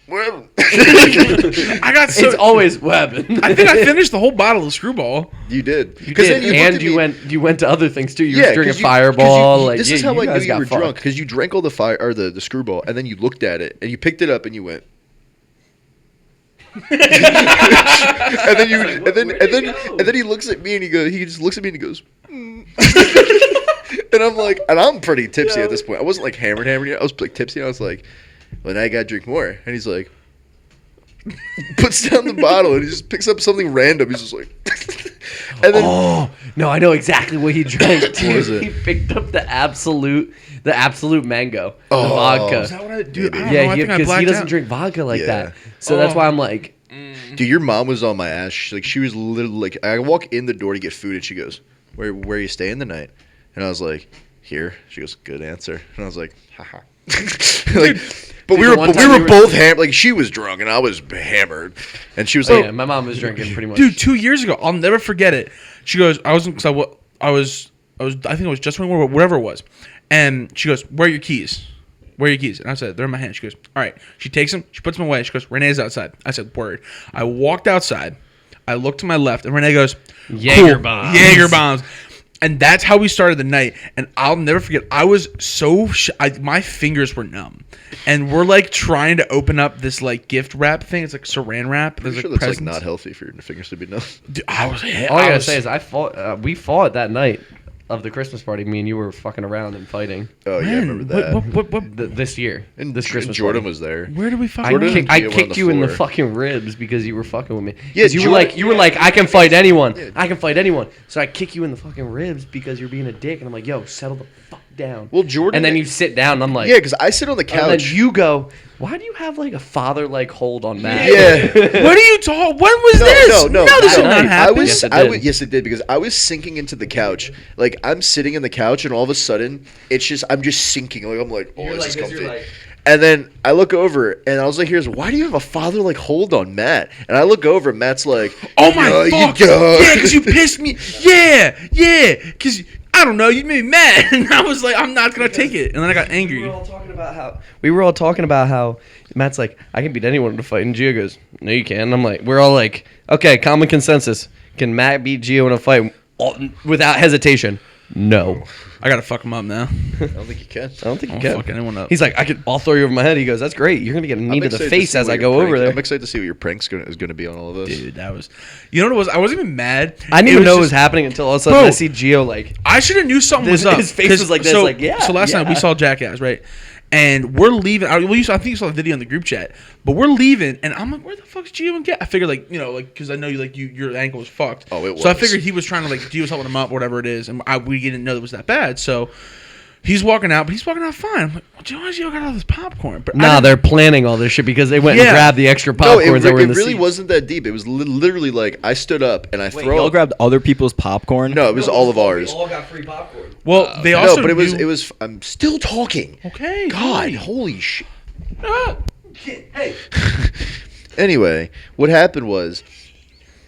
well, I got so. It's always what happened. I think I finished the whole bottle of Screwball. you did. You 'Cause did, then looked and at you me- went to other things too. You were 'cause drinking 'cause Fireball. Like, this yeah, is how I knew guys you got were fucked. drunk because you drank all the fire or the screwball, and then you looked at it and you picked it up and you went. and then you and then he looks at me and he just looks at me and he goes. "Mm." And I'm like, and I'm pretty tipsy at this point. I wasn't like hammered yet. I was like tipsy. And I was like, well, now I gotta drink more. And he's like, puts down the bottle and he just picks up something random. He's just like, and then Oh no, I know exactly what he drank. Dude. was it? He picked up the absolute mango, the Oh. vodka. Is that what I do? I don't know. Yeah, I think I because he blacked doesn't out. drink vodka like Yeah. that. So that's Oh. why I'm like, dude, your mom was on my ass. She was literally like, I walk in the door to get food, and she goes, "Where are you staying the night?" And I was like, "Here." She goes, "Good answer." And I was like, "Haha." Like, but Dude, we the were one we time were we were- both hammered. Like she was drunk and I was hammered, and she was oh, like, yeah, my mom was drinking pretty much. Dude, 2 years ago, I'll never forget it. She goes, I think it was just when whatever it was, and she goes, "Where are your keys? Where are your keys?" And I said, "They're in my hand." She goes, "All right." She takes them, she puts them away. She goes, "Renee's outside." I said, "Word." I walked outside. I looked to my left, and Renee goes, Jaeger "Cool, bombs." Jaeger bombs." And that's how we started the night. And I'll never forget. I was so my fingers were numb, and we're like trying to open up this like gift wrap thing. It's like Saran wrap. "Pretty There's sure like that's like presents. not healthy for your fingers to be numb." Dude, I was. All I gotta say is we fought that night. of the Christmas party, me and you were fucking around and fighting. Oh yeah, I remember that. What? This year. And this Christmas Jordan party. was there. Where did we fucking? Jordan and I Gia were on kicked the you in the floor. fucking ribs because you were fucking with me. Yeah, 'Cause you were Jordan- like, I can fight anyone. I can fight anyone. So I kick you in the fucking ribs because you're being a dick, and I'm like, yo, settle the fuck down. Well, Jordan. And then you sit down, and I'm like, Yeah, because I sit on the and then couch. you go, why do you have like a father-like hold on Matt? Yeah. What are you talking? When was this? No, this did that not night. happen. Yes, it I did. was, yes, it did because I was sinking into the couch. Like I'm sitting in the couch, and all of a sudden, I'm just sinking. Like I'm like, oh, You're this like is this, comfy. you're like- And then I look over, and I was like, "Here's why do you have a father like hold on Matt?" And I look over, and Matt's like, Oh my "Yeah, you fuck! don't." Yeah, because you pissed me. Yeah, because I don't know, you made me mad, and I was like, I'm not gonna take it, and then I got We angry. were all talking about how Matt's like, I can beat anyone in a fight, and Gio goes, no, you can't. And I'm like, we're all like, okay, common consensus. Can Matt beat Gio in a fight without hesitation? No. I gotta fuck him up now. I don't think you can. I don't think you I'll can. fuck anyone up. He's like, I'll throw you over my head. He goes, that's great. You're gonna get a knee I'm to the excited face see as what I your go prank- over there. I'm excited to see what your prank's is going to be on all of us. Dude, that was. You know what it was? I wasn't even mad. I didn't even know it was just- happening until all of a sudden Bro. I see Gio like, I should have knew something was His- up. his face 'Cause- was like this, So, like, yeah, So last night we yeah. saw Jackass, right? And we're leaving. I think you saw the video in the group chat. But we're leaving, and I'm like, "Where the fuck's Gio and Gat?" I figured, like, because I know your ankle was fucked. Oh, it So I was. figured he was trying to Gio was helping him up, or whatever it is, and we didn't know it was that bad. So he's walking out, but he's walking out fine. I'm like, why Gio got all this popcorn? But I nah, didn't- they're planning all this shit because they went Yeah. and grabbed the extra No, popcorns that were in the really seats. wasn't that deep. It was literally like I stood up and I Wait, throw. y'all grabbed other people's popcorn? No, it was all of ours. got free popcorn. Well, they also No, but knew- it was. I'm still talking. okay. God, fine. holy shit. Ah. Anyway, what happened was,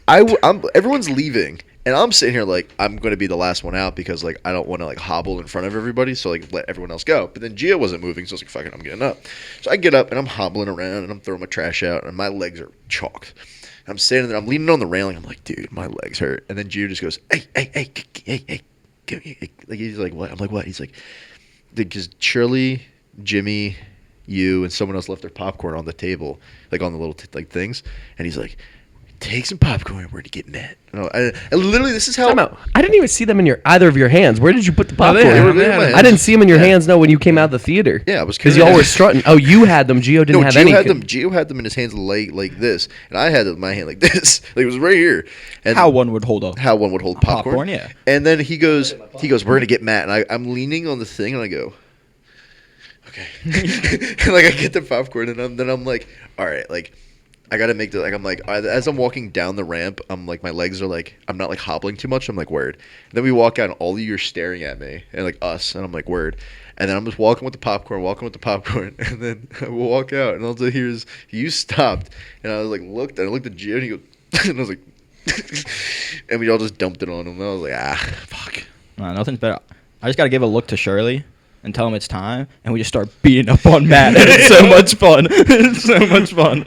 everyone's leaving, and I'm sitting here like I'm going to be the last one out because like I don't want to like hobble in front of everybody, so like let everyone else go. But then Gia wasn't moving, so I was like, "Fuck it, I'm getting up." So I get up and I'm hobbling around and I'm throwing my trash out, and my legs are chalked. I'm standing there, I'm leaning on the railing. I'm like, "Dude, my legs hurt." And then Gia just goes, "Hey, give me." Like he's like, "What?" I'm like, "What?" He's like, "Because Shirley, Jimmy." You and someone else left their popcorn on the table, like on the little like things, and he's like, "Take some popcorn. We're to get Matt." And literally, this is how. Time out. I didn't even see them in either of your hands. Where did you put the Oh, they popcorn? had them. They were in my I didn't hands. see them in your Yeah. hands. No, when you came out of the theater. Yeah, I was because carrying y'all it. were strutting. Oh, you had them. Gio didn't No, have Gio any. had them. Gio had them in his hands like this, and I had them in my hand like this. Like it was right here. And How one would hold up. how one would hold popcorn. Popcorn, yeah. And then he goes, "We're gonna get Matt." And I'm leaning on the thing, and I go, "Okay." And like I get the popcorn, and I'm like, "All right, like." I gotta make the like I'm like as I'm walking down the ramp, I'm like my legs are like I'm not like hobbling too much. I'm like word. And then we walk out, and all of you are staring at me and like us, and I'm like word. And then I'm just walking with the popcorn, and then I walk out, and all I hear is you stopped, and I was like looked, and I looked at Gio, and he goes, and I was like, and we all just dumped it on him. And I was like, fuck. Nothing's better. I just got to give a look to Shirley and tell him it's time, and we just start beating up on Matt. And it's so much fun. It's so much fun.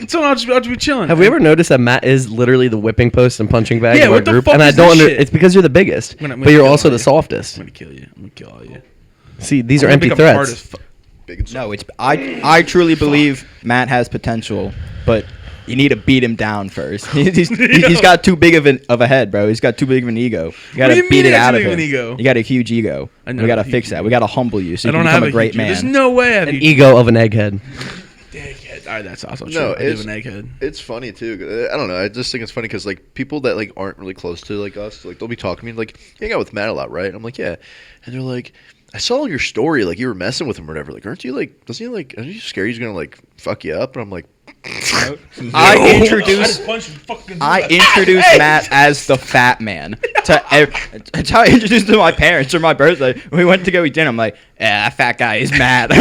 So I'll just be chilling. Have we ever noticed that Matt is literally the whipping post and punching bag Yeah, of our what the group? fuck And I is don't this under. shit? It's because you're the biggest, I'm gonna but you're kill also all the you. softest. I'm gonna kill you. I'm gonna kill all you. See, these are I'm gonna empty become hard threats. as fu- Big and No, it's I truly believe Matt has potential, but you need to beat him down first. He's got too big of a head, bro. He's got too big of an ego. You got do to you mean beat he it has out too of big of him. an ego? You got a huge ego. I know, We got to huge fix that. ego. We got to humble you so I you don't can have become a great huge- man. There's no way I have An huge- ego of an egghead. Dickhead. All right, that's also true. No, I do it's- have an egghead. It's funny too. I don't know. I just think it's funny because like people that like aren't really close to like us, like they'll be talking to me like, "You hang out with Matt a lot, right?" And I'm like, "Yeah," and they're like, "I saw your story. Like you were messing with him or whatever. Like, aren't you like? Doesn't he like? Aren't you scared he's gonna like fuck you up?" And I'm like, I introduced Matt as the fat man. That's how I introduced him to my parents for my birthday. We went to go eat dinner. I'm like, that fat guy is Matt.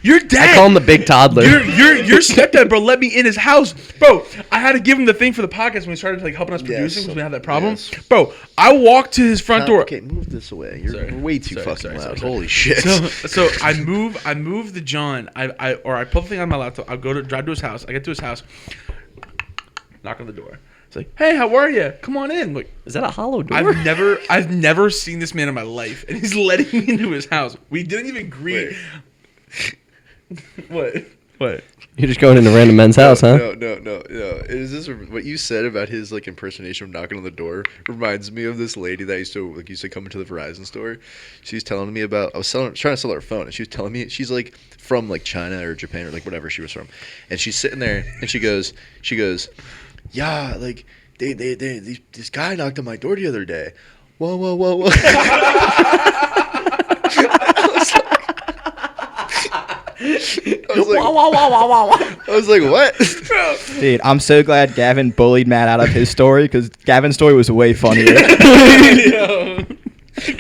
Your dad. I call him the big toddler. Your stepdad, bro, let me in his house, bro. I had to give him the thing for the podcast when he started like helping us producing because we had that problem, Yes. bro. I walked to his front door. Okay, move this away. You're Sorry. way too Sorry, fucking sorry, loud. sorry. Holy shit. So I move the John. I pull the thing on my laptop. I'll drive to his house. I get to his house, knock on the door. It's like, hey, how are you? Come on in. Like, Is that a hollow door? I've never seen this man in my life, and he's letting me into his house. We didn't even greet. What? What? You're just going into random men's house, huh? No. Is this what you said about his like impersonation of knocking on the door? Reminds me of this lady that used to come into the Verizon store. She's telling me about trying to sell her phone, and she was telling me she's like from like China or Japan or like whatever she was from, and she's sitting there and she goes, yeah, like this guy knocked on my door the other day. Whoa. I was like, what? Dude, I'm so glad Gavin bullied Matt out of his story because Gavin's story was way funnier. Yo, I'm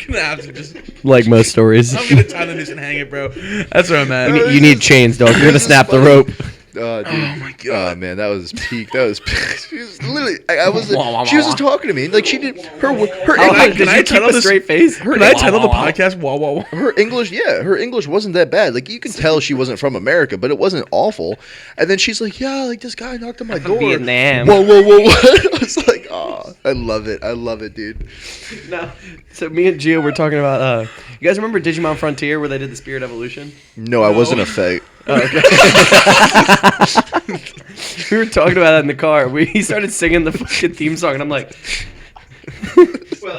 gonna have to just. Like most stories. I'm gonna tie the noose and hang it, bro. That's where I'm at. You need chains, dog. You're gonna snap the rope. Dude. Oh my God. Oh man, that was peak. That was. She was literally. I was. She was just talking to me. Like she did her English. Can I title this? Straight face. Can I title the podcast? Wah. Her English, yeah, her English wasn't that bad. Like you can tell she wasn't from America, but it wasn't awful. And then she's like, "Yeah, like this guy knocked on my door." Vietnam. Whoa! I was like, "Oh, I love it, dude." No. So me and Gio were talking about. You guys remember Digimon Frontier where they did the Spirit Evolution? No, I wasn't a fake. Oh, okay. We were talking about that in the car. He started singing the fucking theme song, and I'm like,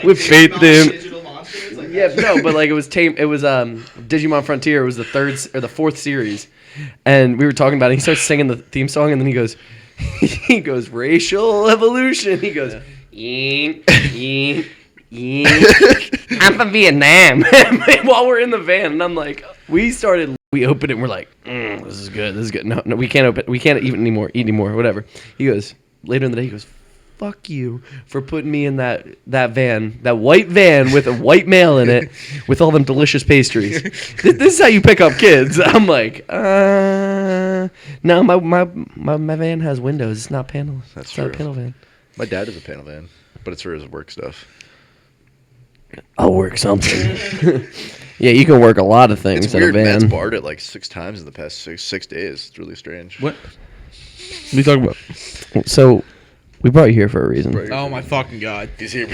with faith in. Yeah, no, but like it was tame. It was Digimon Frontier. It was the fourth series, and we were talking about it. He starts singing the theme song, and then he goes racial evolution. He goes, ying, ying, ying. I'm from Vietnam. While we're in the van, and I'm like, we opened it, and we're like, this is good. No, we can't eat anymore, whatever. He goes, later in the day, he goes, fuck you for putting me in that van, that white van with a white male in it with all them delicious pastries. This is how you pick up kids. I'm like, no, my van has windows. It's not panel. That's it's not a true. panel van. My dad is a panel van, but it's for his work stuff. I'll work something. Yeah, you can work a lot of things It's in weird. a Matt's van. barred it like 6 times in the past six days. It's really strange. What? What are you talking about? So, we brought you here for a reason. Right. Oh my fucking God. He's here.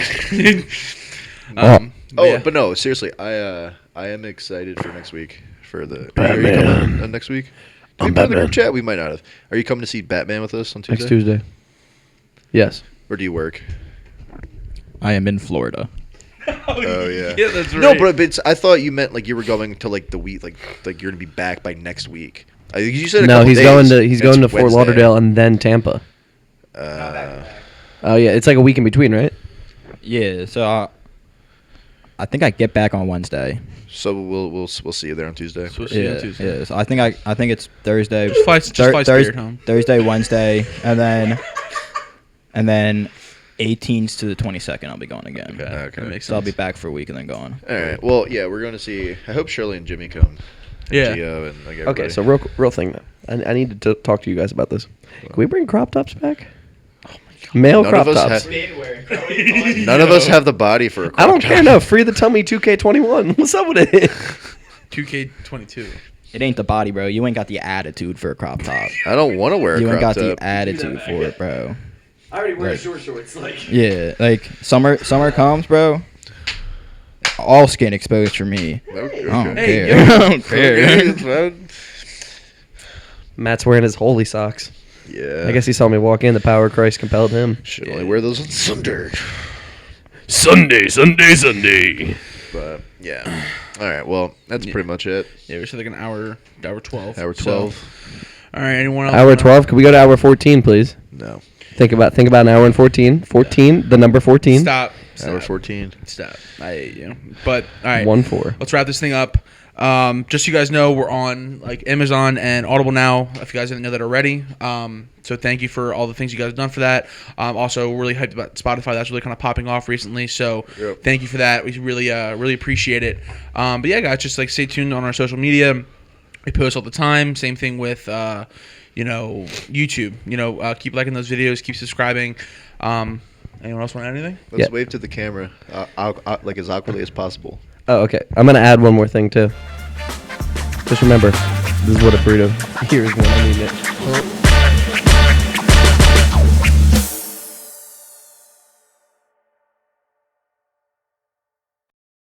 Yeah. But no, seriously, I am excited for next week for the. Batman. Are you coming next week? Did we I'm put it in the Batman. group chat? We might not have. Are you coming to see Batman with us on Tuesday? Next Tuesday. Yes. Or do you work? I am in Florida. Oh yeah. Yeah, that's right. No, but I thought you meant like you were going to like the week, like you're gonna be back by next week. I think you said a No, couple he's days. going to It's Fort Wednesday. Lauderdale and then Tampa. Oh yeah, it's like a week in between, right? Yeah, so I think I get back on Wednesday. So we'll see you there on Tuesday. So we'll see you on Yeah, Tuesday. yeah. So I think it's Thursday. Just fly Spirit home. Thursday, Wednesday, and then 18th to the 22nd. I'll be gone again. Okay. Okay. That makes So I'll sense. be back for a week and then gone. All right. Well, yeah, we're going to see. I hope Shirley and Jimmy come. Yeah. Gio and like Okay, everybody. so real thing though. I need to talk to you guys about this. Can we bring crop tops back? Oh my God. Male None crop of us tops. have- None of us have the body for a crop I don't top. care. No, free the tummy 2K21. What's up with it? 2K22. It ain't the body, bro. You ain't got the attitude for a crop top. I don't want to wear a You ain't crop got top. the attitude for it, bro. I already wear Right. short shorts. Like Yeah, like summer comes, bro. All skin exposed for me. Okay. I don't Hey, care. yo. I don't care. Okay, Matt's wearing his holy socks. yeah. I guess he saw me walk in. The power of Christ compelled him. Should only wear those on Sunday. Sunday. But yeah. All right. Well, that's pretty much it. Yeah, we said like an hour 12. Hour So- 12. all right, anyone else? Hour wanna- 12. Could we go to hour 14, please? No. Think about an hour and 14. 14. The number 14. Stop. Hour 14. Stop. But all right. 1-4. Let's wrap this thing up. Just so you guys know, we're on like Amazon and Audible now. If you guys didn't know that already, so thank you for all the things you guys have done for that. Also, we're really hyped about Spotify. That's really kind of popping off recently. So Yep. thank you for that. We really appreciate it. But yeah, guys, just like stay tuned on our social media. We post all the time. Same thing with YouTube. Keep liking those videos. Keep subscribing. Anyone else want to add anything? Let's Yeah. wave to the camera, like as awkwardly as possible. Oh, okay. I'm gonna add one more thing too. Just remember, this is what a burrito. Here's when I need it.